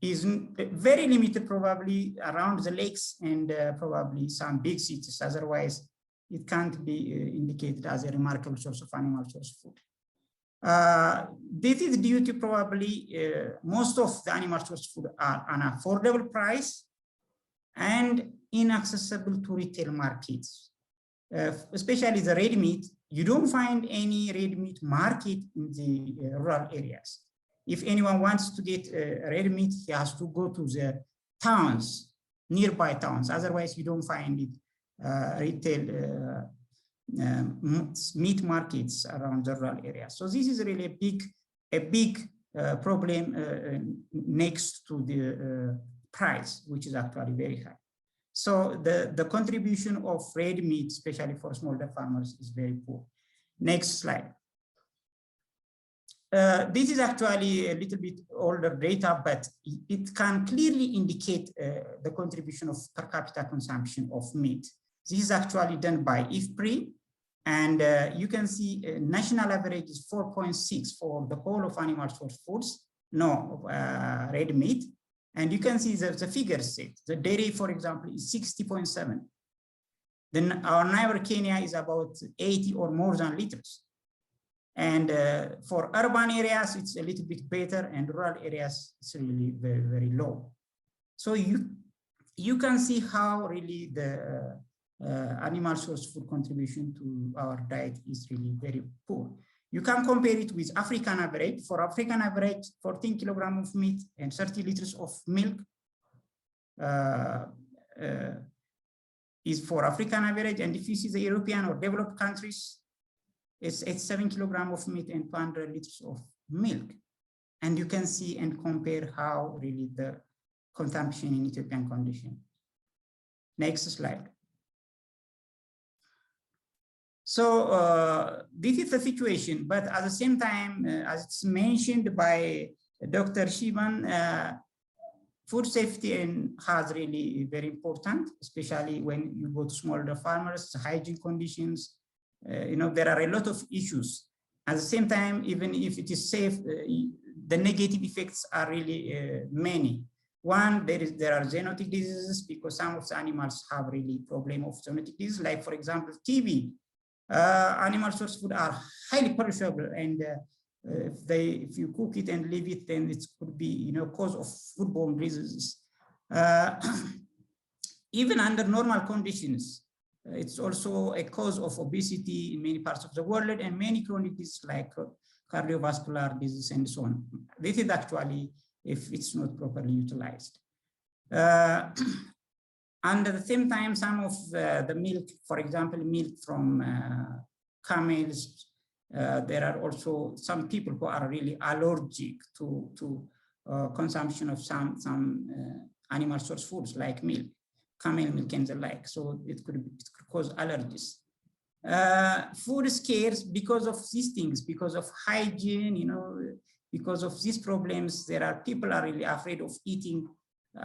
is very limited, probably around the lakes and probably some big cities. Otherwise, it can't be indicated as a remarkable source of animal source food. This is due to probably most of the animal source food are an affordable price and inaccessible to retail markets. Especially the red meat, you don't find any red meat market in the rural areas. If anyone wants to get red meat, he has to go to the towns, nearby towns. Otherwise, you don't find it retail meat markets around the rural area. So this is really a big problem next to the price, which is actually very high. So the contribution of red meat, especially for smallholder farmers, is very poor. Next slide. This is actually a little bit older data, but it can clearly indicate the contribution of per capita consumption of meat. This is actually done by IFPRI, and you can see national average is 4.6 for the whole of animal source foods, red meat. And you can see the figures set. The dairy, for example, is 60.7. Then our neighbor Kenya is about 80 or more than liters. And for urban areas, it's a little bit better, and rural areas, it's really very, very low. So you can see how really the animal source food contribution to our diet is really very poor. You can compare it with African average. For African average, 14 kilograms of meat and 30 liters of milk is for African average. And if you see the European or developed countries, it's 7 kilograms of meat and 200 liters of milk. And you can see and compare how really the consumption in Ethiopian condition. Next slide. So this is the situation, but at the same time, as it's mentioned by Dr. Shivan, food safety and has really very important, especially when you go to smallholder farmers, hygiene conditions. There are a lot of issues. At the same time, even if it is safe, the negative effects are really many. One, there are zoonotic diseases because some of the animals have really problem of zoonotic disease, like for example, TB. Animal source food are highly perishable, and if you cook it and leave it, then it could be cause of foodborne diseases. Even under normal conditions, it's also a cause of obesity in many parts of the world and many chronic diseases like cardiovascular disease and so on. This is actually if it's not properly utilized. And at the same time, some of the milk, for example, milk from camels, there are also some people who are really allergic to consumption of some animal source foods like milk, camel milk and the like. So it could cause allergies. Food is scarce because of these things, because of hygiene, because of these problems. People are really afraid of eating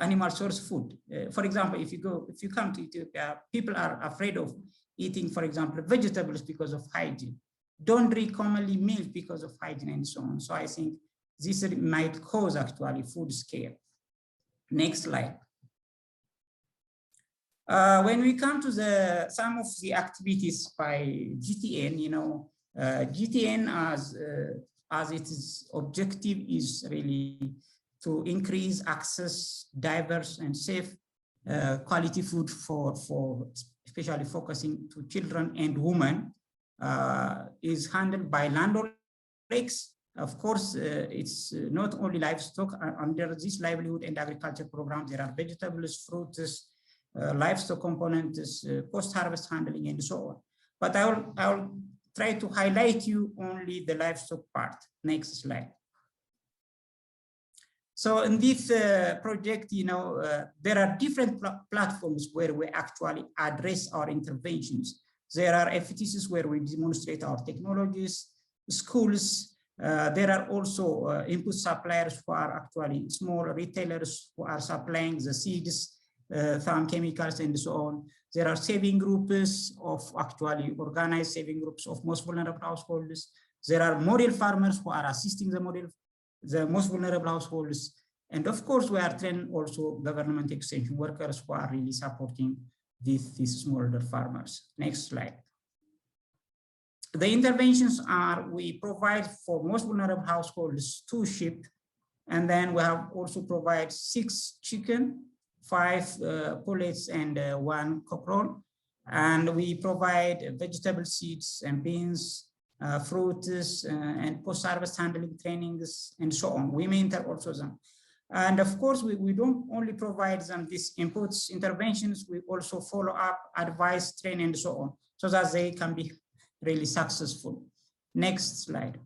animal source food. For example, if you come to Ethiopia, people are afraid of eating, for example, vegetables because of hygiene. Don't drink commonly milk because of hygiene and so on. So I think this might cause actually food scare. Next slide. When we come to some of the activities by GtN, GtN as its objective is really to increase access, diverse and safe quality food for especially focusing to children and women, is handled by landlords. Of course, it's not only livestock. Under this livelihood and agriculture program, there are vegetables, fruits, livestock components, post-harvest handling, and so on. But I'll try to highlight you only the livestock part. Next slide. So in this project, there are different platforms where we actually address our interventions. There are FTCs where we demonstrate our technologies, schools. There are also input suppliers who are actually small retailers who are supplying the seeds, farm chemicals, and so on. There are saving groups of actually organized saving groups of most vulnerable households. There are model farmers who are assisting the most vulnerable households. And of course, we are training also government extension workers who are really supporting these smallholder farmers. Next slide. The interventions are, we provide for most vulnerable households 2 sheep, and then we have also provide 6 chicken, 5 pullets, and 1 cockerel. And we provide vegetable seeds and beans, fruits, and post-harvest handling trainings, and so on. We mentor also them. And of course, we don't only provide them these inputs, interventions, we also follow up, advise, train, and so on, so that they can be really successful. Next slide.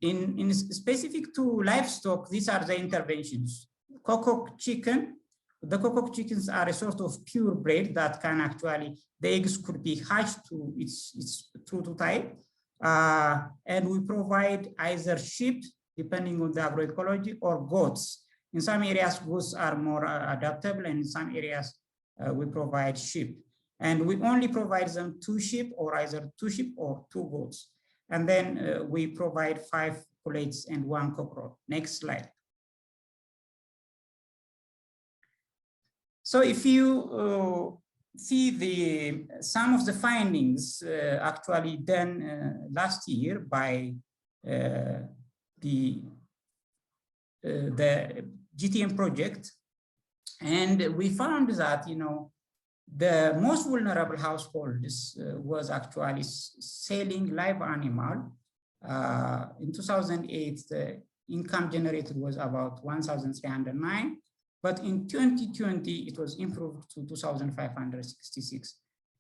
In specific to livestock, these are the interventions. Cocock chicken. The cocock chickens are a sort of purebred that can actually, the eggs could be hatched to its true type. And we provide either sheep, depending on the agroecology, or goats. In some areas, goats are more adaptable, and in some areas, we provide sheep. And we only provide them 2 sheep, or either 2 sheep or 2 goats. And then we provide 5 pullets and 1 cockerel. Next slide. So if you see some of the findings actually done last year by the GtN project, and we found that the most vulnerable households was actually selling live animal. In 2008, the income generated was about 1,309, but in 2020 it was improved to 2,566.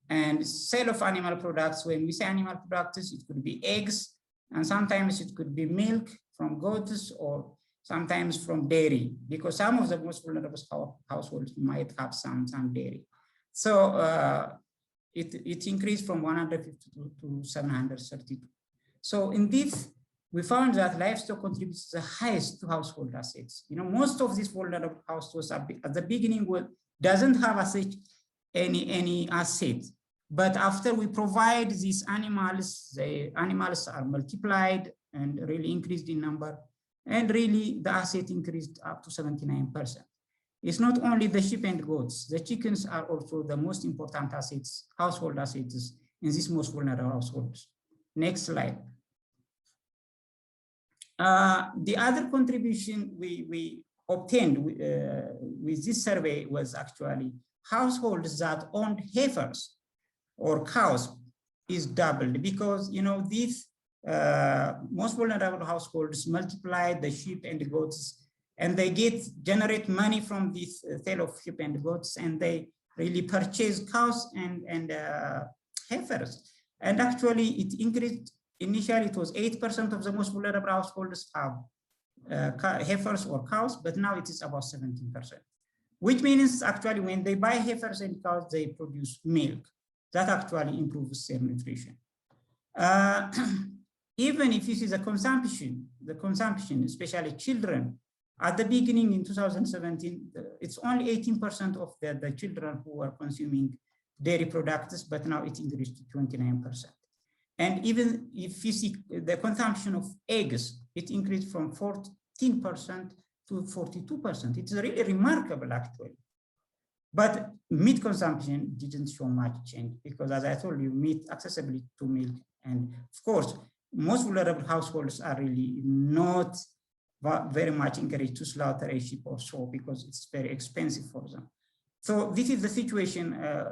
And sale of animal products, when we say animal products, it could be eggs, and sometimes it could be milk from goats, or sometimes from dairy, because some of the most vulnerable households might have some dairy. So it increased from 152 to 732. So in this, we found that livestock contributes the highest to household assets. You know, most of these vulnerable households at the beginning doesn't have any asset, but after we provide these animals, the animals are multiplied and really increased in number, and really the asset increased up to 79%. It's not only the sheep and goats, the chickens are also the most important assets, household assets in these most vulnerable households. Next slide. The other contribution we obtained with this survey was actually households that owned heifers or cows is doubled, because, you know, these most vulnerable households multiply the sheep and the goats, and they generate money from this sale of sheep and goats, and they really purchase cows and heifers. And actually it increased. Initially it was 8% of the most vulnerable households have heifers or cows, but now it is about 17%, which means actually when they buy heifers and cows, they produce milk. That actually improves their nutrition. Even if you see the consumption, especially children, at the beginning in 2017, it's only 18% of the children who are consuming dairy products, but now it increased to 29%. And even if you see the consumption of eggs, it increased from 14% to 42%. It's really remarkable, actually. But meat consumption didn't show much change, because as I told you, meat accessibility to milk, and of course, most vulnerable households are really not very much encouraged to slaughter a sheep or so, because it's very expensive for them. So this is the situation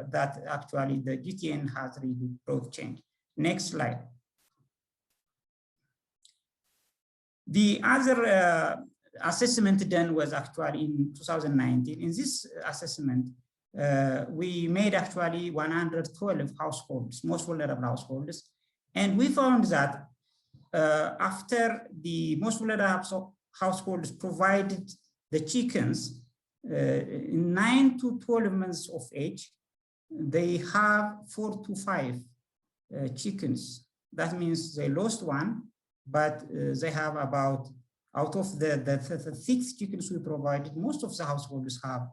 that actually the GtN has really brought change. Next slide. The other assessment done was actually in 2019. In this assessment, we made actually 112 households, most vulnerable households, and we found that after the most vulnerable households provided the chickens in 9 to 12 months of age, they have 4 to 5 chickens. That means they lost one, but they have about, out of the 6 chickens we provided, most of the households have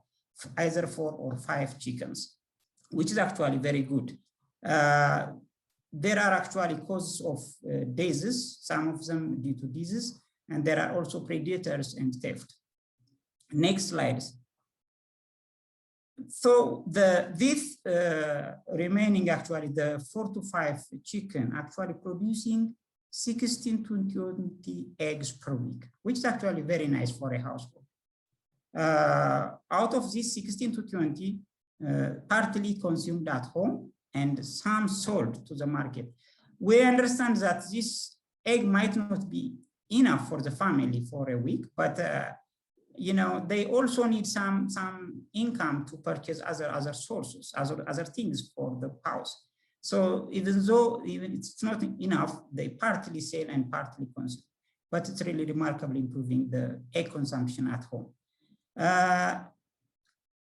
either 4 or 5 chickens, which is actually very good. There are actually causes of disease, some of them due to disease, and there are also predators and theft. Next slide. So this remaining actually the 4 to 5 chicken actually producing 16 to 20 eggs per week, which is actually very nice for a household. Out of these 16 to 20, partly consumed at home and some sold to the market. We understand that this egg might not be enough for the family for a week, but you know, they also need some income to purchase other sources, other things for the cows. So even though it's not enough, they partly sell and partly consume, but it's really remarkably improving the egg consumption at home.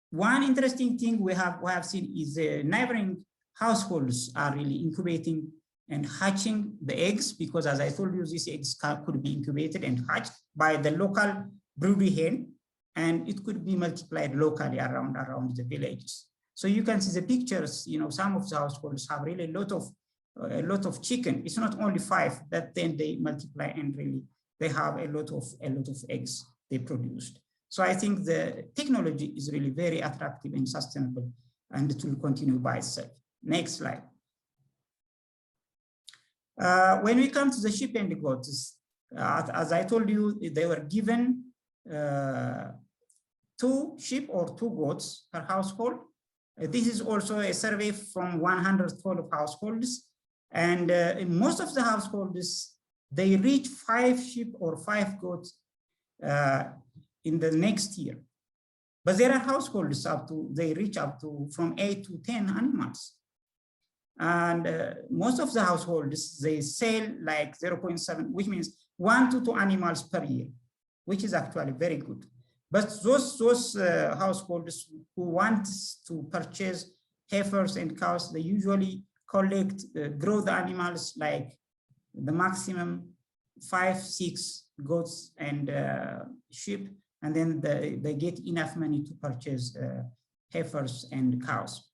One interesting thing we have seen is the neighboring households are really incubating and hatching the eggs, because as I told you, these eggs could be incubated and hatched by the local broody hen, and it could be multiplied locally around the villages. So you can see the pictures, you know, some of the households have really a lot of chicken. It's not only 5, but then they multiply and really they have a lot of eggs they produced. So I think the technology is really very attractive and sustainable, and it will continue by itself. Next slide. When we come to the sheep and the goats, as I told you, they were given 2 sheep or 2 goats per household. This is also a survey from 112 households. And in most of the households, they reach 5 sheep or 5 goats in the next year. But there are households they reach up to from 8 to 10 animals. And most of the households, they sell like 0.7, which means 1 to 2 animals per year, which is actually very good. But those households who want to purchase heifers and cows, they usually grow the animals like the maximum 5, 6 goats and sheep, and then they get enough money to purchase heifers and cows.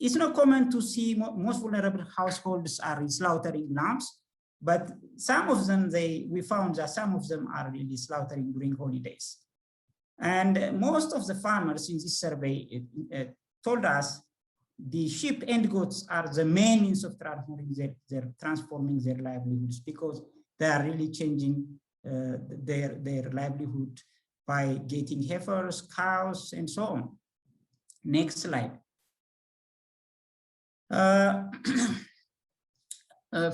It's not common to see most vulnerable households are slaughtering lambs, but some of them, we found that some of them are really slaughtering during holidays. And most of the farmers in this survey told us the sheep and goats are the main means of transforming their livelihoods, because they are really changing their livelihood by getting heifers, cows, and so on. Next slide.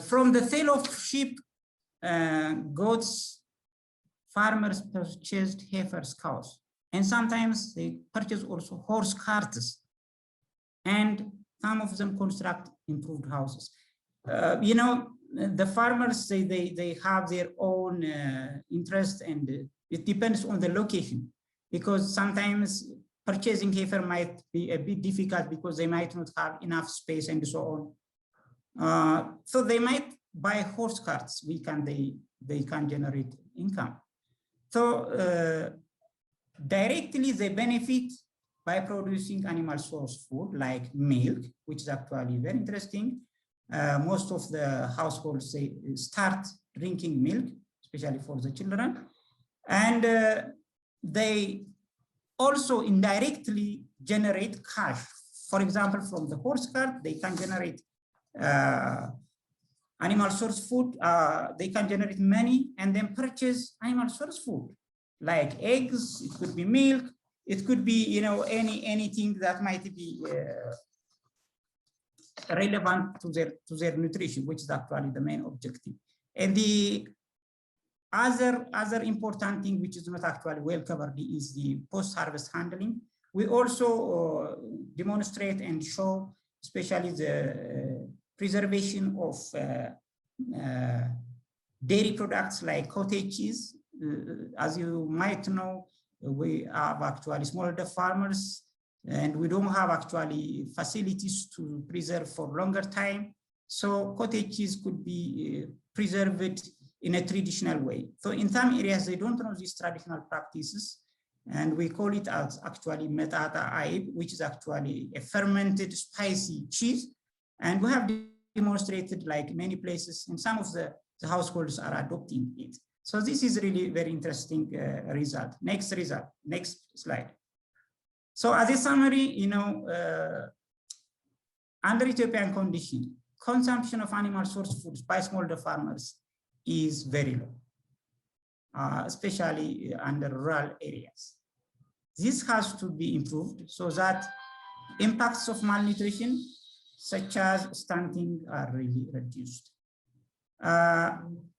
From the sale of sheep, goats, farmers purchased heifers, cows, and sometimes they purchase also horse carts, and some of them construct improved houses. You know, the farmers, they have their own interest, and it depends on the location, because sometimes purchasing heifer might be a bit difficult because they might not have enough space and so on. So they might buy horse carts. They can generate income. So directly they benefit by producing animal source food like milk, which is actually very interesting. Most of the households, they start drinking milk, especially for the children. And they also indirectly generate cash. For example, from the horse cart, they can generate animal source food. They can generate money and then purchase animal source food, like eggs, it could be milk, it could be, you know, anything that might be relevant to their nutrition, which is actually the main objective. And the other important thing, which is not actually well covered, is the post-harvest handling. We also demonstrate and show, especially the preservation of dairy products like cottage cheese. As you might know, we have actually smallholder farmers, and we don't have actually facilities to preserve for longer time. So cottage cheese could be preserved in a traditional way. So in some areas, they don't know these traditional practices, and we call it as actually metata aib, which is actually a fermented spicy cheese. And we have demonstrated, like many places, and some of the households are adopting it. So this is really very interesting result. Next slide. So as a summary, you know, under Ethiopian condition, consumption of animal source foods by smallholder farmers is very low, especially under rural areas. This has to be improved so that impacts of malnutrition, such as stunting, are really reduced.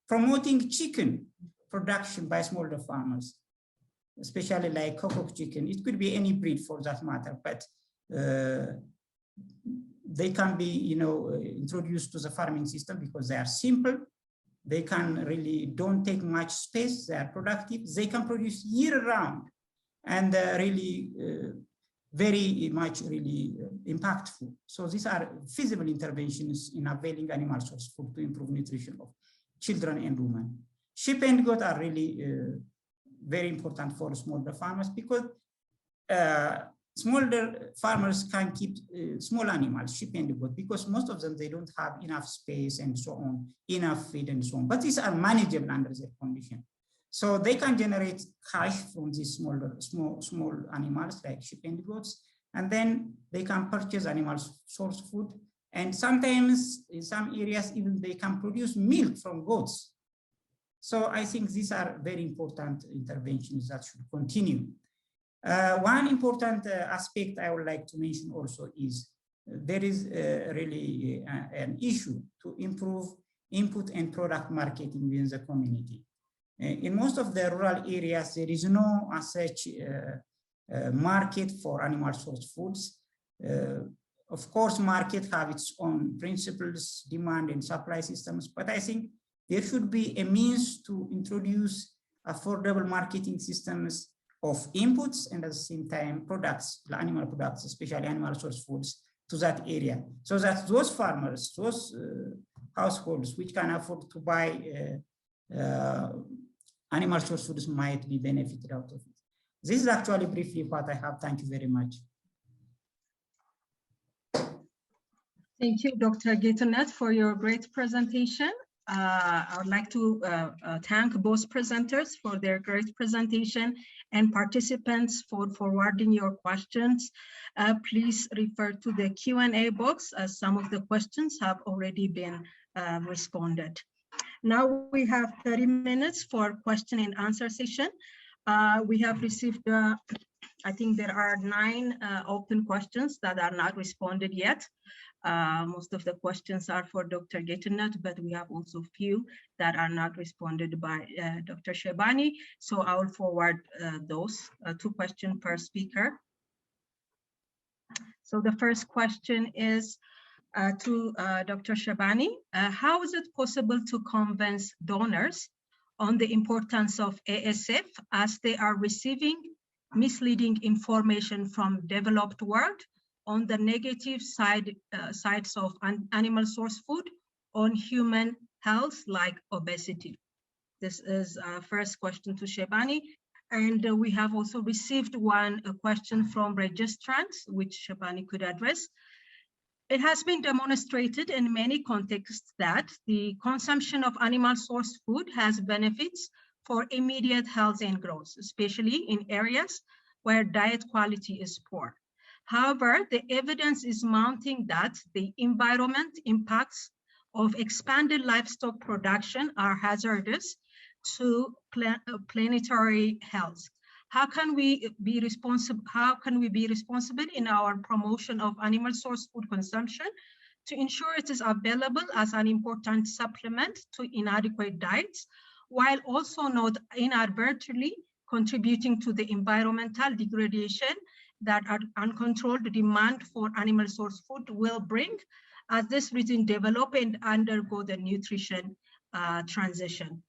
Promoting chicken production by smallholder farmers, especially like cock chicken. It could be any breed for that matter, but they can be, you know, introduced to the farming system because they are simple. They can really don't take much space. They are productive. They can produce year round, and really very much really impactful. So these are feasible interventions in availing animal source food to improve nutrition of children and women. Sheep and goat are really very important for smallholder farmers, because smallholder farmers can keep small animals, sheep and goat, because most of them, they don't have enough space and so on, enough feed and so on, but these are manageable under their condition. So they can generate cash from these small animals like sheep and goats, and then they can purchase animal source food. And sometimes in some areas, even they can produce milk from goats. So I think these are very important interventions that should continue. One important aspect I would like to mention also is there is really an issue to improve input and product marketing within the community. In most of the rural areas, there is no such market for animal source foods. Of course, market have its own principles, demand and supply systems, but I think there should be a means to introduce affordable marketing systems of inputs and at the same time products, animal products, especially animal source foods, to that area, so that those farmers, those households which can afford to buy animal source foods might be benefited out of it. This is actually briefly what I have. Thank you very much. Thank you, Dr. Getnet, for your great presentation. I would like to thank both presenters for their great presentation and participants for forwarding your questions. Please refer to the Q&A box as some of the questions have already been responded. Now we have 30 minutes for question and answer session. We have received, I think there are 9 open questions that are not responded yet. Most of the questions are for Dr. Getnet, but we have also few that are not responded by Dr. Shibani. So I will forward those 2 questions per speaker. So the first question is to Dr. Shibani. How is it possible to convince donors on the importance of ASF as they are receiving misleading information from developed world on the negative sides of animal source food on human health, like obesity? This is first question to Shibani. And we have also received one question from registrants, which Shibani could address. It has been demonstrated in many contexts that the consumption of animal source food has benefits for immediate health and growth, especially in areas where diet quality is poor. However, the evidence is mounting that the environment impacts of expanded livestock production are hazardous to planetary health. How can we be responsible? How can we be responsible in our promotion of animal source food consumption to ensure it is available as an important supplement to inadequate diets, while also not inadvertently contributing to the environmental degradation that uncontrolled demand for animal source food will bring as this region develop and undergo the nutrition transition?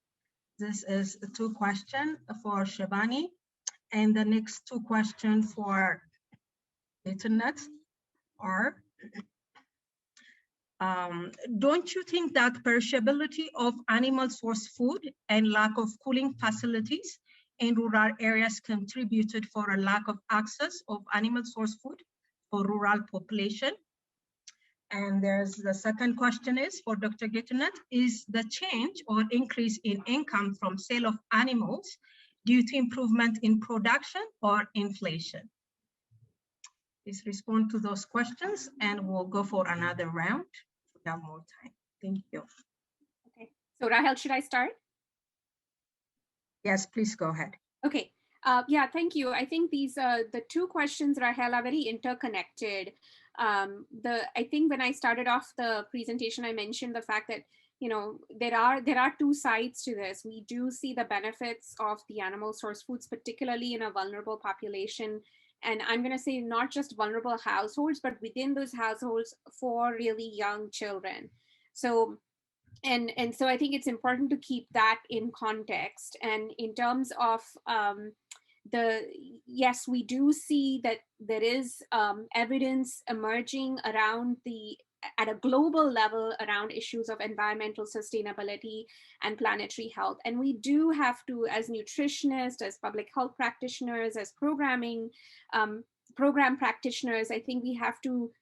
This is 2 questions for Shibani. And the next 2 questions for Getnet are, don't you think that perishability of animal source food and lack of cooling facilities in rural areas contributed for a lack of access of animal source food for rural population? And there's the second question is for Dr. Getnet. Is the change or increase in income from sale of animals due to improvement in production or inflation? Please respond to those questions and we'll go for another round. We have more time. Thank you. Okay, so Rahel, should I start? Yes, please go ahead. Okay, yeah, thank you. I think these the 2 questions, Rahel, are very interconnected. I think when I started off the presentation, I mentioned the fact that there are 2 sides to this. We do see the benefits of the animal source foods, particularly in a vulnerable population. And I'm going to say not just vulnerable households, but within those households for really young children. So, and so I think it's important to keep that in context. And in terms of yes, we do see that there is evidence emerging around at a global level around issues of environmental sustainability and planetary health. And we do have to, as nutritionists, as public health practitioners, as program practitioners, I think we have to,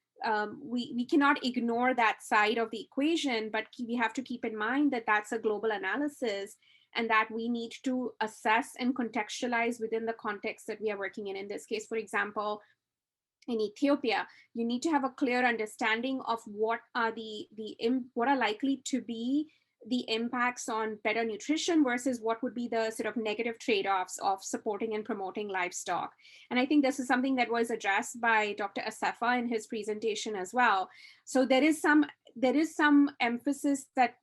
we cannot ignore that side of the equation, but we have to keep in mind that that's a global analysis and that we need to assess and contextualize within the context that we are working in. In this case, for example, in Ethiopia, you need to have a clear understanding of what are what are likely to be the impacts on better nutrition versus what would be the sort of negative trade-offs of supporting and promoting livestock. And I think this is something that was addressed by Dr. Assefa in his presentation as well. So there is some emphasis that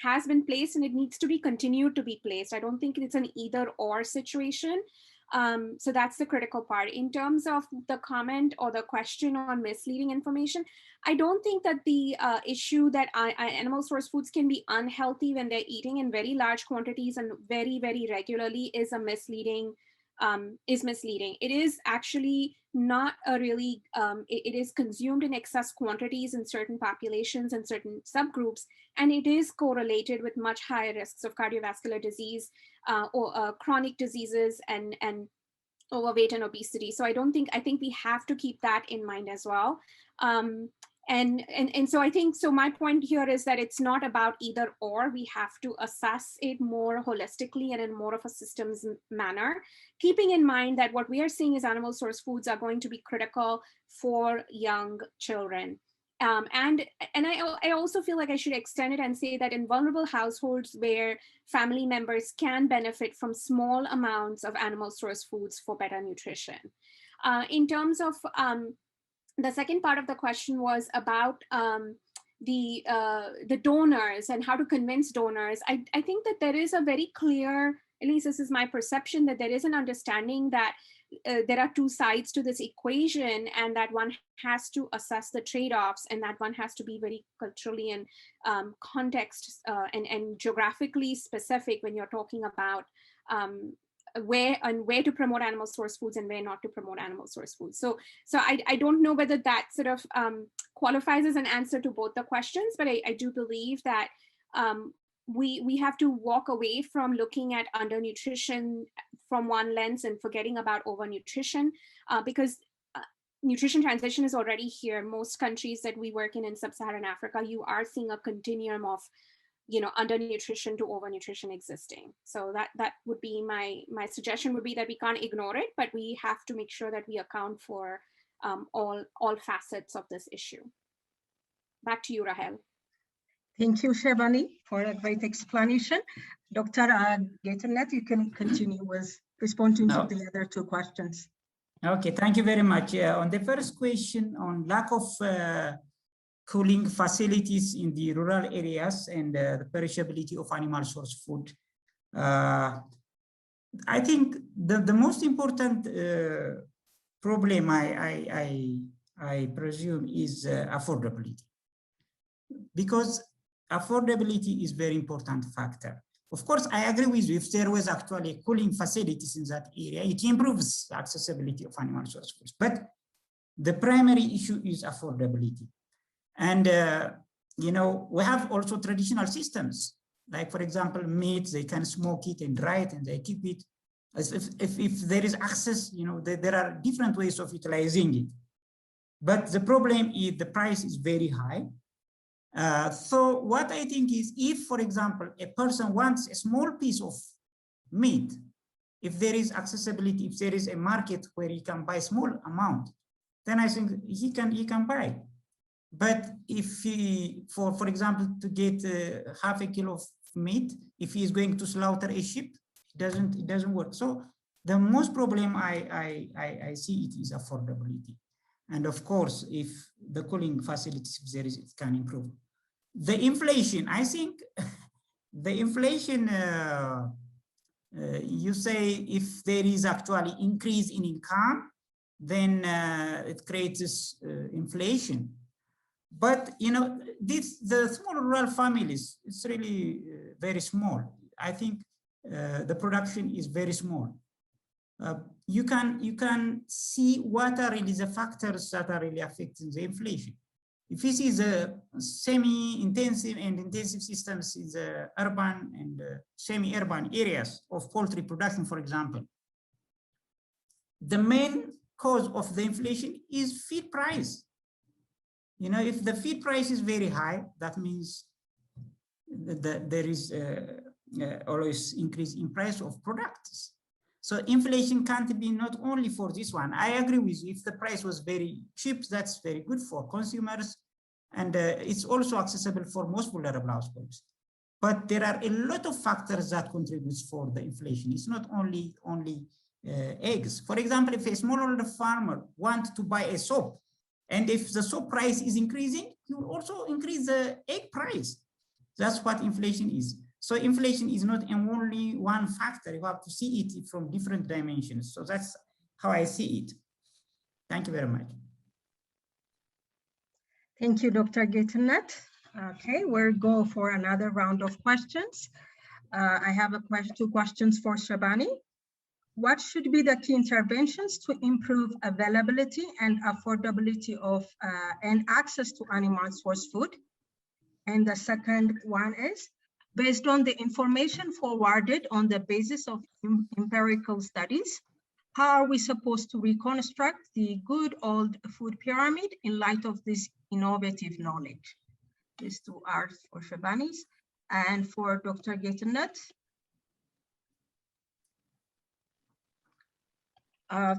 has been placed, and it needs to be continued to be placed. I don't think it's an either or situation. So that's the critical part. In terms of the comment or the question on misleading information, I don't think that the issue that animal source foods can be unhealthy when they're eating in very large quantities and very, very regularly is a misleading is misleading. It is actually not a really, it is consumed in excess quantities in certain populations and certain subgroups, and it is correlated with much higher risks of cardiovascular disease or chronic diseases and overweight and obesity. So I think we have to keep that in mind as well. And so I think, so my point here is that it's not about either or. We have to assess it more holistically and in more of a systems manner, keeping in mind that what we are seeing is animal source foods are going to be critical for young children. And I also feel like I should extend it and say that in vulnerable households where family members can benefit from small amounts of animal source foods for better nutrition. In terms of the second part of the question was about the donors and how to convince donors. I think that there is a very clear, at least this is my perception, that there is an understanding that there are two sides to this equation, and that one has to assess the trade-offs, and that one has to be very culturally and context and geographically specific when you're talking about where to promote animal source foods and where not to promote animal source foods. So I don't know whether that sort of qualifies as an answer to both the questions, but I do believe that we have to walk away from looking at undernutrition from one lens and forgetting about overnutrition, because nutrition transition is already here. Most countries that we work in sub-Saharan Africa, you are seeing a continuum of, you know, undernutrition to overnutrition existing. So that would be my suggestion would be that we can't ignore it, but we have to make sure that we account for all facets of this issue. Back to you, Rahel. Thank you, Shibani, for a great explanation. Dr. Getnet, you can continue with responding to the other two questions. Okay, thank you very much. On the first question on lack of cooling facilities in the rural areas and the perishability of animal source food, I think the most important problem I presume is affordability, because affordability is very important factor. Of course, I agree with you. If there was actually cooling facilities in that area, it improves the accessibility of animal source foods. But the primary issue is affordability. And, you know, we have also traditional systems, like, for example, meat, they can smoke it and dry it and they keep it. If there is access, you know, there are different ways of utilizing it. But the problem is the price is very high. So what I think is, if, for example, a person wants a small piece of meat, if there is accessibility, if there is a market where he can buy small amount, then I think he can buy. But if he, for example, to get half a kilo of meat, if he is going to slaughter a sheep, it doesn't work. So the most problem I see it is affordability. And of course, if the cooling facilities, if there is, it can improve. The inflation, I think the inflation, you say if there is actually increase in income, then it creates this inflation. But, you know, the small rural families, it's really very small. I think the production is very small. You can see what are really the factors that are really affecting the inflation. If you see the semi-intensive and intensive systems in the urban and semi-urban areas of poultry production, for example, the main cause of the inflation is feed price. You know, if the feed price is very high, that means that there is always increase in price of products. So inflation can't be not only for this one. I agree with you. If the price was very cheap, that's very good for consumers. And it's also accessible for most vulnerable households. But there are a lot of factors that contribute for the inflation. It's not only eggs. For example, if a smallholder farmer wants to buy a soap, and if the soap price is increasing, you will also increase the egg price. That's what inflation is. So inflation is not only one factor. You have to see it from different dimensions. So that's how I see it. Thank you very much. Thank you, Dr. Getnet. Okay, we'll go for another round of questions. I have two questions for Shibani. What should be the key interventions to improve availability and affordability of and access to animal source food? And the second one is, based on the information forwarded on the basis of empirical studies, how are we supposed to reconstruct the good old food pyramid in light of this innovative knowledge? These two are for Shibani. And for Dr. Getnet.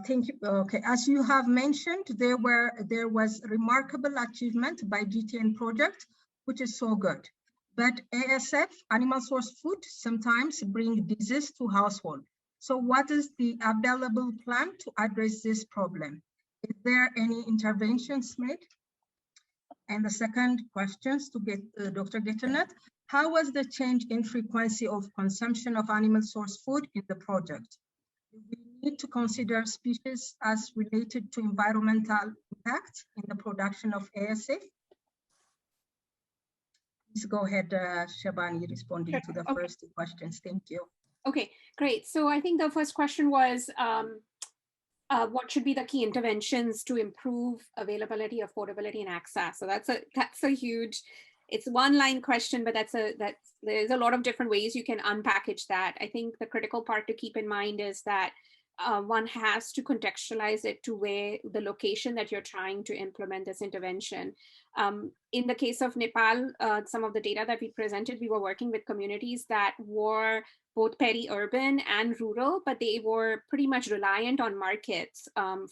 Thank you. Okay, as you have mentioned, there was remarkable achievement by GtN project, which is so good. But ASF, animal source food, sometimes bring disease to household. So what is the available plan to address this problem? Is there any interventions made? And the second questions to get Dr. Getnet, how was the change in frequency of consumption of animal source food in the project? We need to consider species as related to environmental impact in the production of ASF. Please go ahead, Shibani, responding to the first two questions. Thank you. Okay, great. So I think the first question was, what should be the key interventions to improve availability, affordability, and access? So that's a huge, it's one line question, but there's a lot of different ways you can unpackage that. I think the critical part to keep in mind is that one has to contextualize it to where the location that you're trying to implement this intervention. In the case of Nepal, some of the data that we presented, we were working with communities that were both peri-urban and rural, but they were pretty much reliant on markets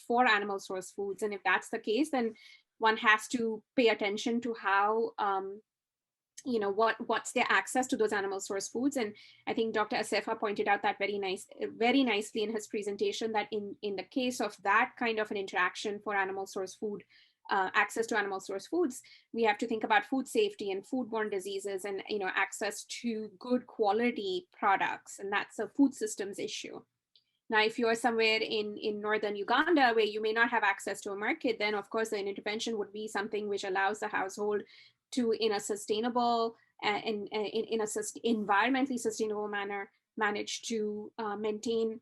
for animal source foods. And if that's the case, then one has to pay attention to how, what's their access to those animal source foods. And I think Dr. Assefa pointed out that very nicely in his presentation, that in the case of that kind of an interaction for animal source food, access to animal source foods, we have to think about food safety and foodborne diseases and access to good quality products, and that's a food systems issue. Now, if you're somewhere in northern Uganda where you may not have access to a market, then of course an intervention would be something which allows the household to, in a sustainable and in a environmentally sustainable manner, manage to maintain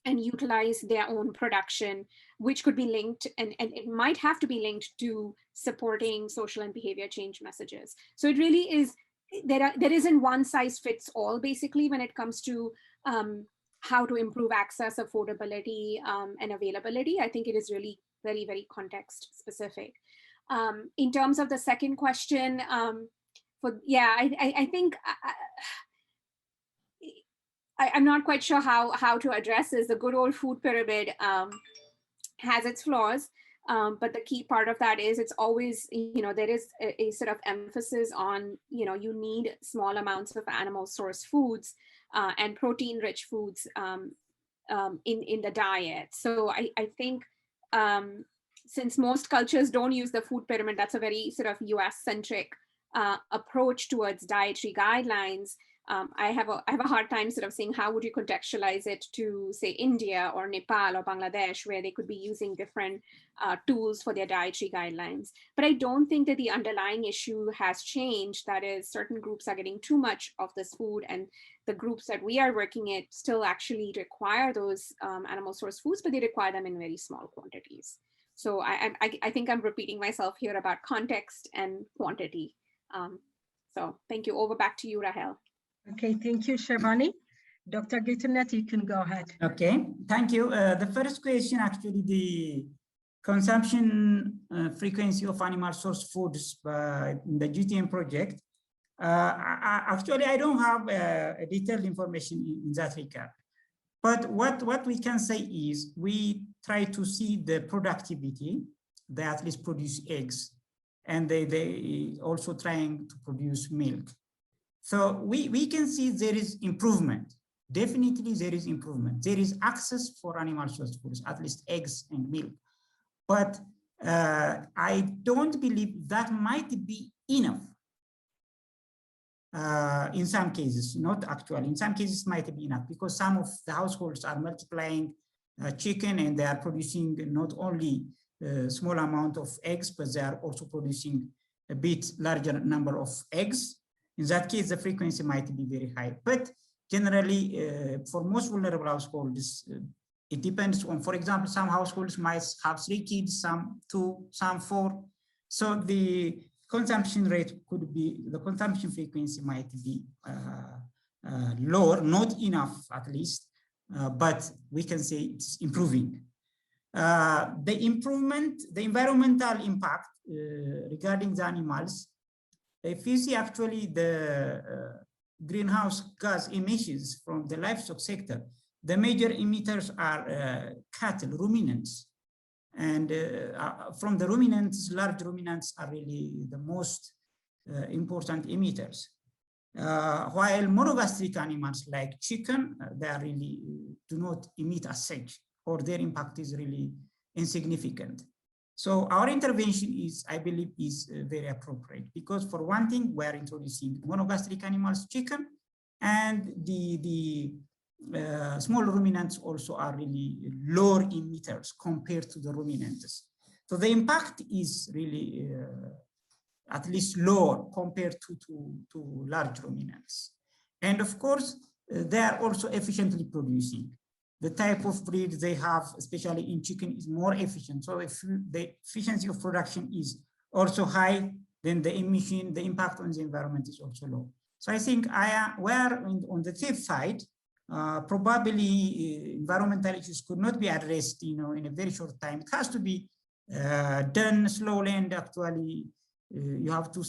and utilize their own production, which could be linked, and it might have to be linked to supporting social and behavior change messages. So it really is, there isn't one size fits all, basically, when it comes to how to improve access, affordability, and availability. I think it is really very, very context specific. In terms of the second question, I think I'm not quite sure how to address this. The good old food pyramid has its flaws, but the key part of that is it's always, there is a sort of emphasis on, you need small amounts of animal source foods and protein-rich foods in the diet. So I think since most cultures don't use the food pyramid, that's a very sort of US-centric approach towards dietary guidelines. I have a hard time sort of saying how would you contextualize it to, say, India or Nepal or Bangladesh, where they could be using different tools for their dietary guidelines. But I don't think that the underlying issue has changed. That is, certain groups are getting too much of this food, and the groups that we are working at still actually require those animal source foods, but they require them in very small quantities. So I think I'm repeating myself here about context and quantity. So thank you. Over back to you, Rahel. Okay, thank you, Shivani. Dr. Getnet, you can go ahead. Okay, thank you. The first question, actually, the consumption frequency of animal source foods in the GtN project. Actually, I don't have a detailed information in that regard. But what we can say is we try to see the productivity. They at least produce eggs, and they also trying to produce milk. So we can see there is improvement. Definitely there is improvement. There is access for animal source foods, at least eggs and milk. But I don't believe that might be enough. In some cases, not actually, in some cases might be enough, because some of the households are multiplying chicken, and they are producing not only a small amount of eggs, but they are also producing a bit larger number of eggs. In that case, the frequency might be very high. But generally, for most vulnerable households, it depends on, for example, some households might have 3 kids, some 2, some 4. So the consumption rate could be, the consumption frequency might be lower, not enough at least, but we can say it's improving. The improvement, the environmental impact regarding the animals, if you see actually the greenhouse gas emissions from the livestock sector, the major emitters are cattle, ruminants. And from the ruminants, large ruminants are really the most important emitters. While monogastric animals like chicken, they are really do not emit as such, or their impact is really insignificant. So our intervention is, I believe, is very appropriate, because for one thing, we are introducing monogastric animals, chicken, and the small ruminants also are really lower emitters compared to the ruminants. So the impact is really at least lower compared to large ruminants. And of course, they are also efficiently producing. The type of breed they have, especially in chicken, is more efficient. So if the efficiency of production is also high, then the emission, the impact on the environment is also low. So I think we are on the safe side. Probably environmental issues could not be addressed, in a very short time. It has to be done slowly, and actually you have to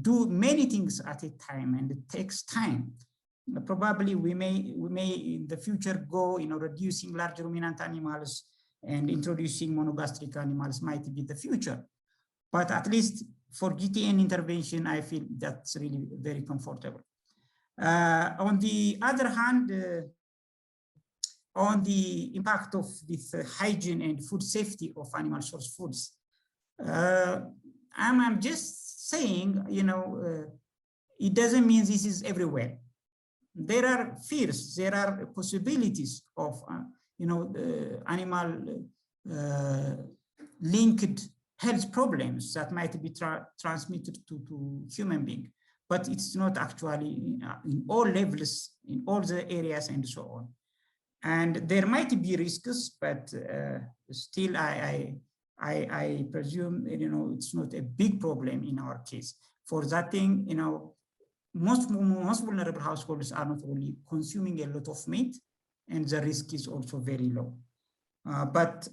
do many things at a time, and it takes time. Probably we may in the future go, reducing large ruminant animals and introducing monogastric animals might be the future. But at least for GtN intervention, I feel that's really very comfortable. On the other hand, on the impact of this hygiene and food safety of animal source foods, I'm just saying, it doesn't mean this is everywhere. There are fears, there are possibilities of, animal linked health problems that might be transmitted to human being, but it's not actually in all levels, in all the areas, and so on. And there might be risks, but still, I presume, it's not a big problem in our case. For that thing, most vulnerable households are not only consuming a lot of meat, and the risk is also very low. But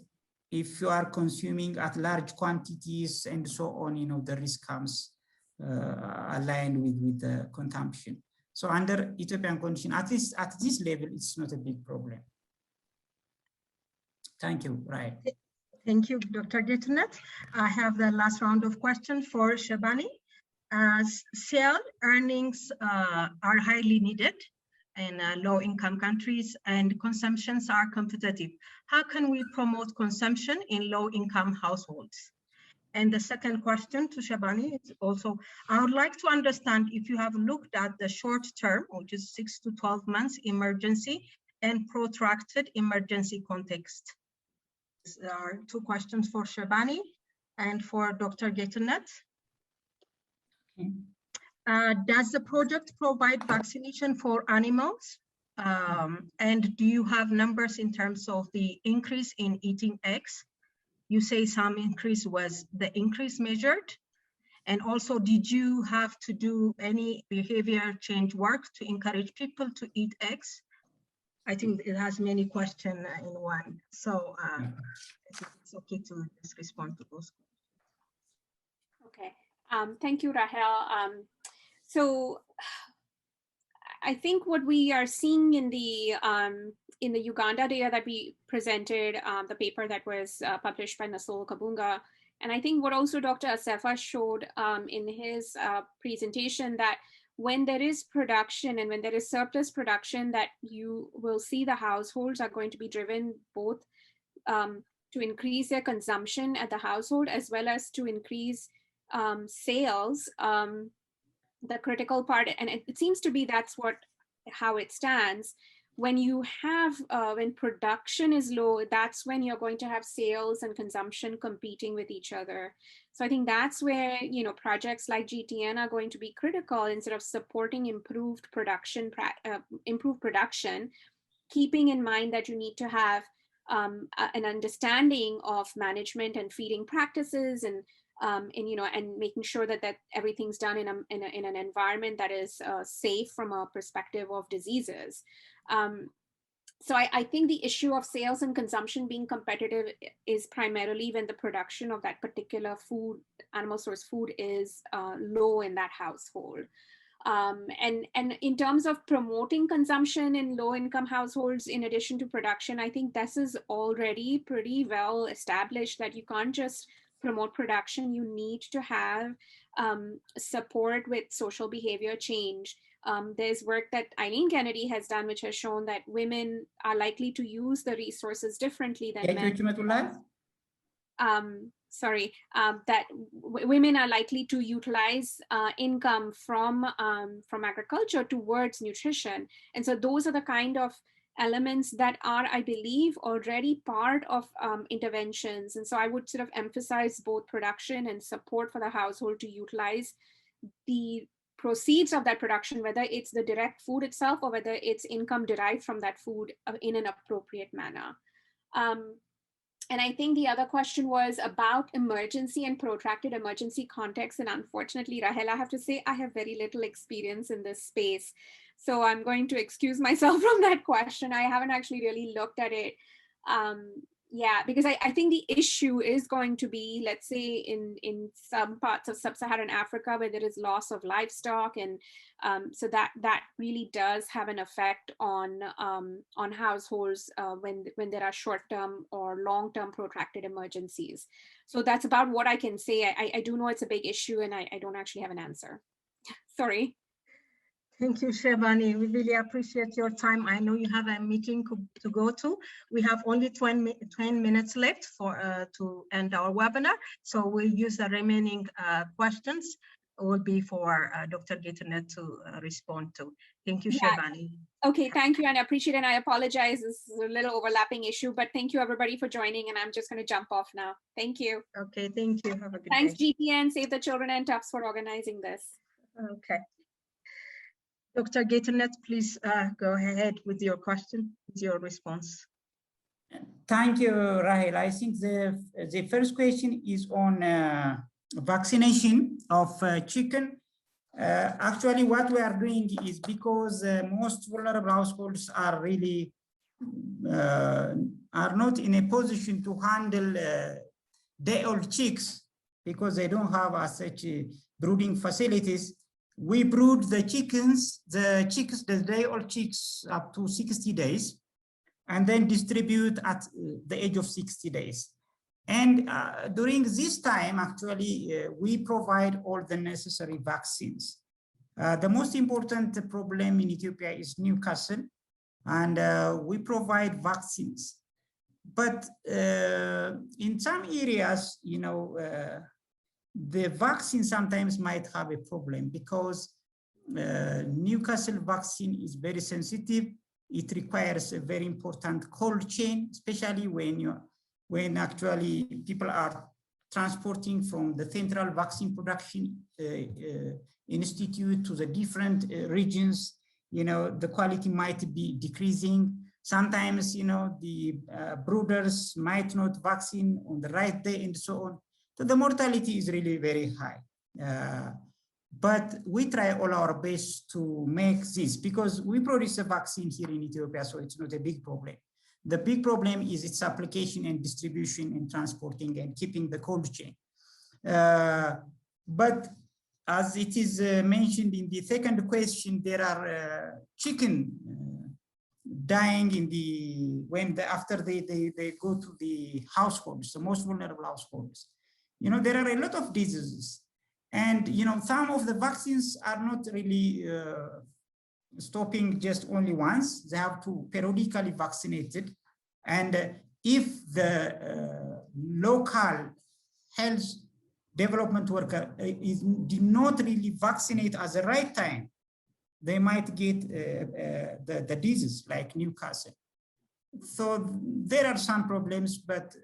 if you are consuming at large quantities and so on, the risk comes aligned with the consumption. So under Ethiopian condition, at least at this level, it's not a big problem. Thank you, right. Thank you, Dr. Getnet. I have the last round of questions for Shibani. Sale earnings are highly needed in low-income countries, and consumptions are competitive. How can we promote consumption in low-income households? And the second question to Shibani is also, I would like to understand if you have looked at the short term, which is 6 to 12 months emergency, and protracted emergency context. There are 2 questions for Shibani and for Dr. Getnet. Does the project provide vaccination for animals? And do you have numbers in terms of the increase in eating eggs? You say some increase, was the increase measured? And also, did you have to do any behavior change work to encourage people to eat eggs? I think it has many questions in one. So it's okay to just respond to those. Okay, thank you, Rahel. So I think what we are seeing in the Uganda data that we presented, the paper that was published by Nasol Kabunga, and I think what also Dr. Assefa showed in his presentation, that when there is production and when there is surplus production, that you will see the households are going to be driven both to increase their consumption at the household as well as to increase sales. The critical part, and it seems to be that's how it stands. when you have, when production is low, that's when you're going to have sales and consumption competing with each other. So I think that's where, you know, projects like GtN are going to be critical instead of supporting improved production, keeping in mind that you need to have an understanding of management and feeding practices, and you know, and making sure that everything's done in an environment that is safe from a perspective of diseases. So I think the issue of sales and consumption being competitive is primarily when the production of that particular food, animal source food, is low in that household. And in terms of promoting consumption in low-income households, in addition to production, I think this is already pretty well established that you can't just promote production. You need to have support with social behavior change. There's work that Eileen Kennedy has done, which has shown that women are likely to use the resources differently than men. That women are likely to utilize income from agriculture towards nutrition. And so those are the kind of elements that are, I believe, already part of interventions. And so I would sort of emphasize both production and support for the household to utilize the proceeds of that production, whether it's the direct food itself or whether it's income derived from that food in an appropriate manner. And I think the other question was about emergency and protracted emergency context. And unfortunately, Rahel, I have to say, I have very little experience in this space. So I'm going to excuse myself from that question. I haven't actually really looked at it. Yeah, because I think the issue is going to be, let's say, in some parts of sub-Saharan Africa where there is loss of livestock, and so that really does have an effect on households when there are short-term or long-term protracted emergencies. So that's about what I can say. I do know it's a big issue, and I don't actually have an answer. Sorry. Thank you, Shivani. We really appreciate your time. I know you have a meeting to go to. We have only 20 minutes left to end our webinar. So we'll use the remaining questions will be for Dr. Getnet to respond to. Thank you, Shivani. Okay, thank you, and I appreciate it. And I apologize, this is a little overlapping issue, but thank you everybody for joining, and I'm just going to jump off now. Thank you. Okay, thank you. Have a good Thanks, day. GtN, Save the Children and Tufts for organizing this. Okay. Dr. Getnet, please go ahead with your question, with your response. Thank you, Rahel. I think the first question is on vaccination of chicken. Actually, what we are doing is because most vulnerable households are really are not in a position to handle day-old chicks because they don't have such brooding facilities. We brood the chickens, the day-old chicks up to 60 days, and then distribute at the age of 60 days. And during this time, actually, we provide all the necessary vaccines. The most important problem in Ethiopia is Newcastle, and we provide vaccines. But in some areas, you know, the vaccine sometimes might have a problem because Newcastle vaccine is very sensitive. It requires a very important cold chain, especially when actually people are transporting from the central vaccine production institute to the different regions. You know, the quality might be decreasing. Sometimes, you know, the brooders might not vaccine on the right day and so on. So the mortality is really very high. But we try all our best to make this because we produce a vaccine here in Ethiopia, so it's not a big problem. The big problem is its application and distribution and transporting and keeping the cold chain. But as it is mentioned in the second question, there are chicken dying in after they go to the households, the most vulnerable households. You know, there are a lot of diseases, and you know, some of the vaccines are not really stopping just only once. They have to periodically vaccinated, and if the local health development worker did not really vaccinate at the right time, they might get the disease like Newcastle. So there are some problems, but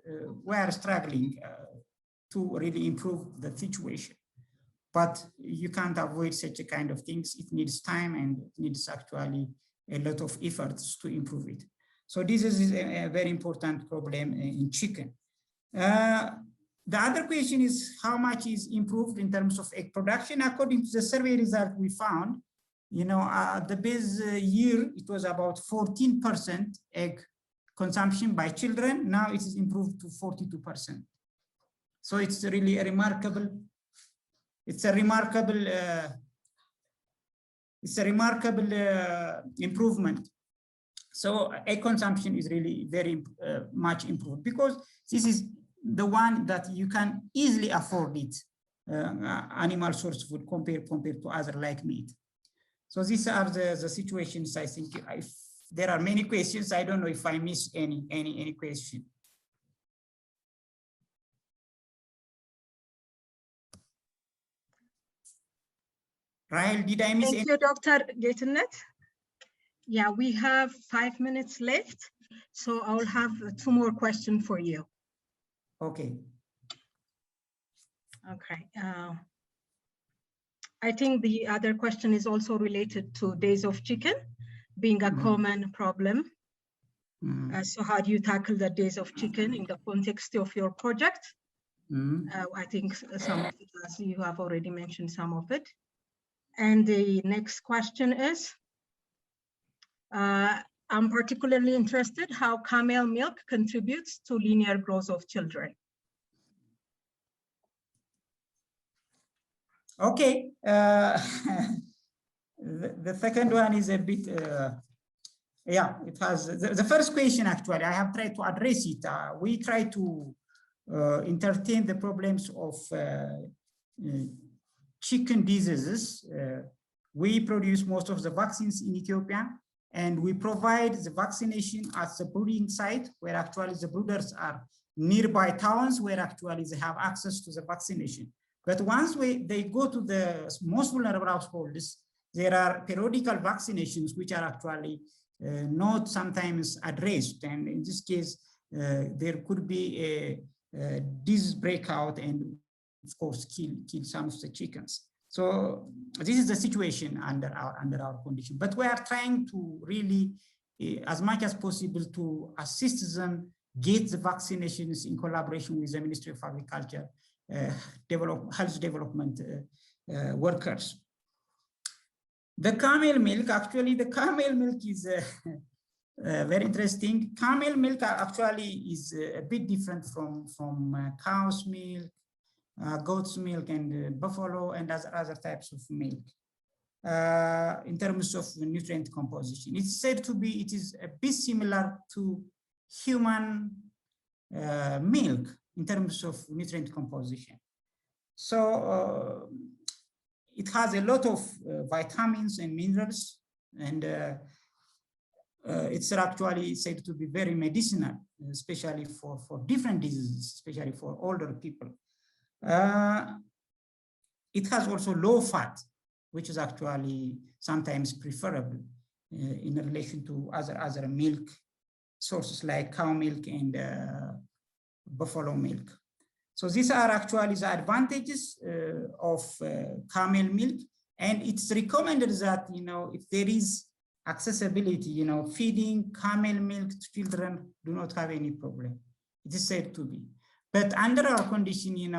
we are struggling to really improve the situation. But you can't avoid such a kind of things. It needs time and it needs actually a lot of efforts to improve it. So this is a very important problem in chicken. The other question is how much is improved in terms of egg production. According to the survey result we found, the base year, it was about 14% egg consumption by children. Now it is improved to 42%. So it's really a remarkable, improvement. So egg consumption is really very much improved because this is the one that you can easily afford it, animal source food compared to other like meat. So these are the situations. I think there are many questions. I don't know if I missed any question. Rahel, did I miss any? Thank you, Dr. Getnet. Yeah, we have 5 minutes left, so I'll have 2 more questions for you. Okay. Okay. I think the other question is also related to days of chicken being a common problem. So how do you tackle the days of chicken in the context of your project? I think some of it, as you have already mentioned some of it. And the next question is, I'm particularly interested how camel milk contributes to linear growth of children. Okay, the second one is a bit, yeah, it has, the first question actually, I have tried to address it. We try to entertain the problems of chicken diseases. We produce most of the vaccines in Ethiopia, and we provide the vaccination at the breeding site where actually the breeders are nearby towns where actually they have access to the vaccination. But once they go to the most vulnerable households, there are periodical vaccinations which are actually not sometimes addressed. And in this case, there could be a disease breakout and of course kill some of the chickens. So this is the situation under our condition. But we are trying to really, as much as possible, to assist them get the vaccinations in collaboration with the Ministry of Agriculture, health development workers. The camel milk, actually, the camel milk is very interesting. Camel milk actually is a bit different from cow's milk, goat's milk, and buffalo, and other types of milk. In terms of nutrient composition, it's said to be, it is a bit similar to human milk in terms of nutrient composition. So it has a lot of vitamins and minerals, and it's actually said to be very medicinal, especially for different diseases, especially for older people. It has also low fat, which is actually sometimes preferable in relation to other milk sources like cow milk and buffalo milk. So these are actually the advantages of camel milk, and it's recommended that, if there is accessibility, feeding camel milk to children do not have any problem. It is said to be. But under our condition, in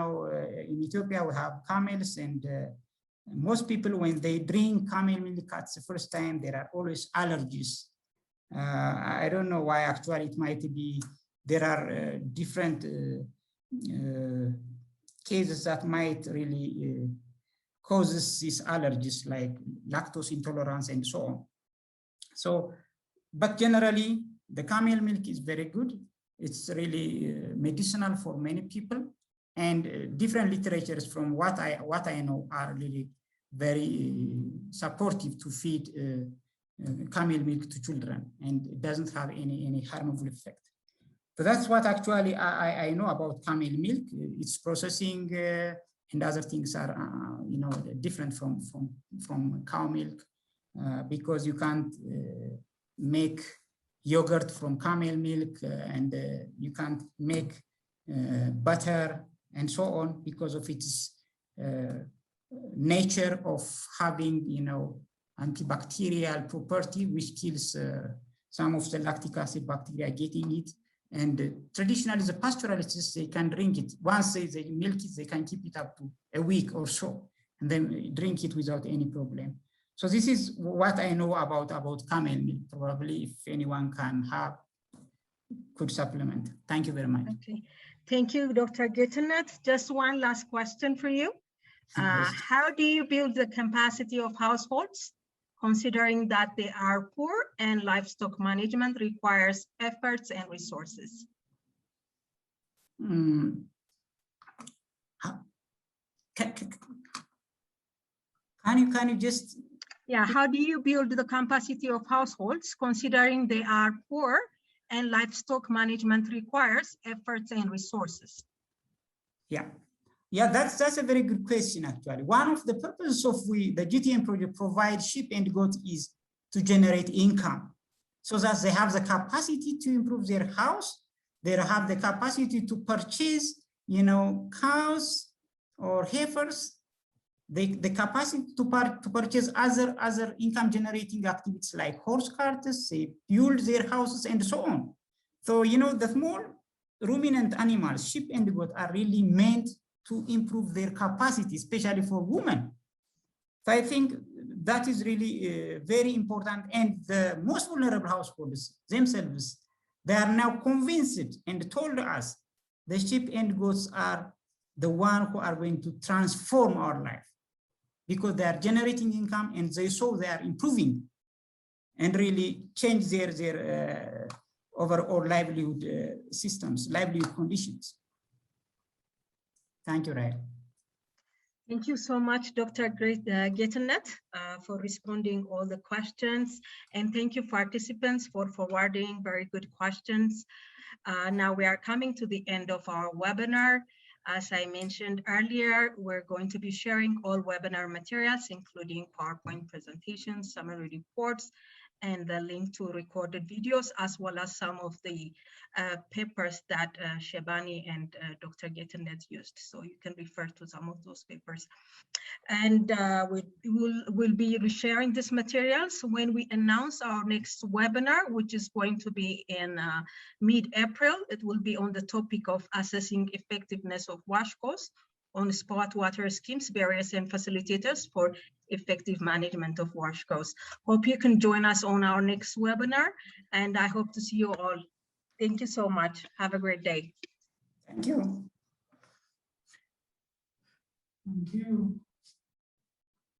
Ethiopia, we have camels, and most people, when they drink camel milk at the first time, there are always allergies. I don't know why, actually. It might be, there are different cases that might really causes these allergies, like lactose intolerance and so on. So, but generally, the camel milk is very good. It's really medicinal for many people, and different literatures, from what I know, are really very supportive to feed camel milk to children, and it doesn't have any harmful effect. So that's what actually I know about camel milk. Its processing and other things are different from cow milk, because you can't make yogurt from camel milk and you can't make butter and so on because of its nature of having, antibacterial property, which kills some of the lactic acid bacteria getting it. And traditionally, the pastoralists, they can drink it. Once they milk it, they can keep it up to a week or so, and then drink it without any problem. So this is what I know about camel milk. Probably if anyone can have, could supplement. Thank you very much. Okay, thank you, Dr. Getnet. Just one last question for you. How do you build the capacity of households, considering that they are poor and livestock management requires efforts and resources? Can you just... Yeah, how do you build the capacity of households, considering they are poor and livestock management requires efforts and resources? Yeah, that's a very good question, actually. One of the purposes of the GtN project provide sheep and goat is to generate income so that they have the capacity to improve their house. They have the capacity to purchase, cows or heifers, the capacity to purchase other income generating activities like horse carts, they build their houses and so on. So, the small ruminant animals, sheep and goat, are really meant to improve their capacity, especially for women. So I think that is really very important. And the most vulnerable households themselves, they are now convinced and told us the sheep and goats are the one who are going to transform our life because they are generating income and they saw they are improving and really change their overall livelihood systems, livelihood conditions. Thank you, Ray. Thank you so much, Dr. Getnet, for responding all the questions. And thank you, participants, for forwarding very good questions. Now we are coming to the end of our webinar. As I mentioned earlier, we're going to be sharing all webinar materials, including PowerPoint presentations, summary reports, and the link to recorded videos, as well as some of the papers that Shibani and Dr. Getnet used. So you can refer to some of those papers. And we'll be resharing these materials when we announce our next webinar, which is going to be in mid-April. It will be on the topic of assessing effectiveness of wash costs on spot water schemes, barriers and facilitators for effective management of wash costs. Hope you can join us on our next webinar, and I hope to see you all. Thank you so much. Have a great day. Thank you. Thank you.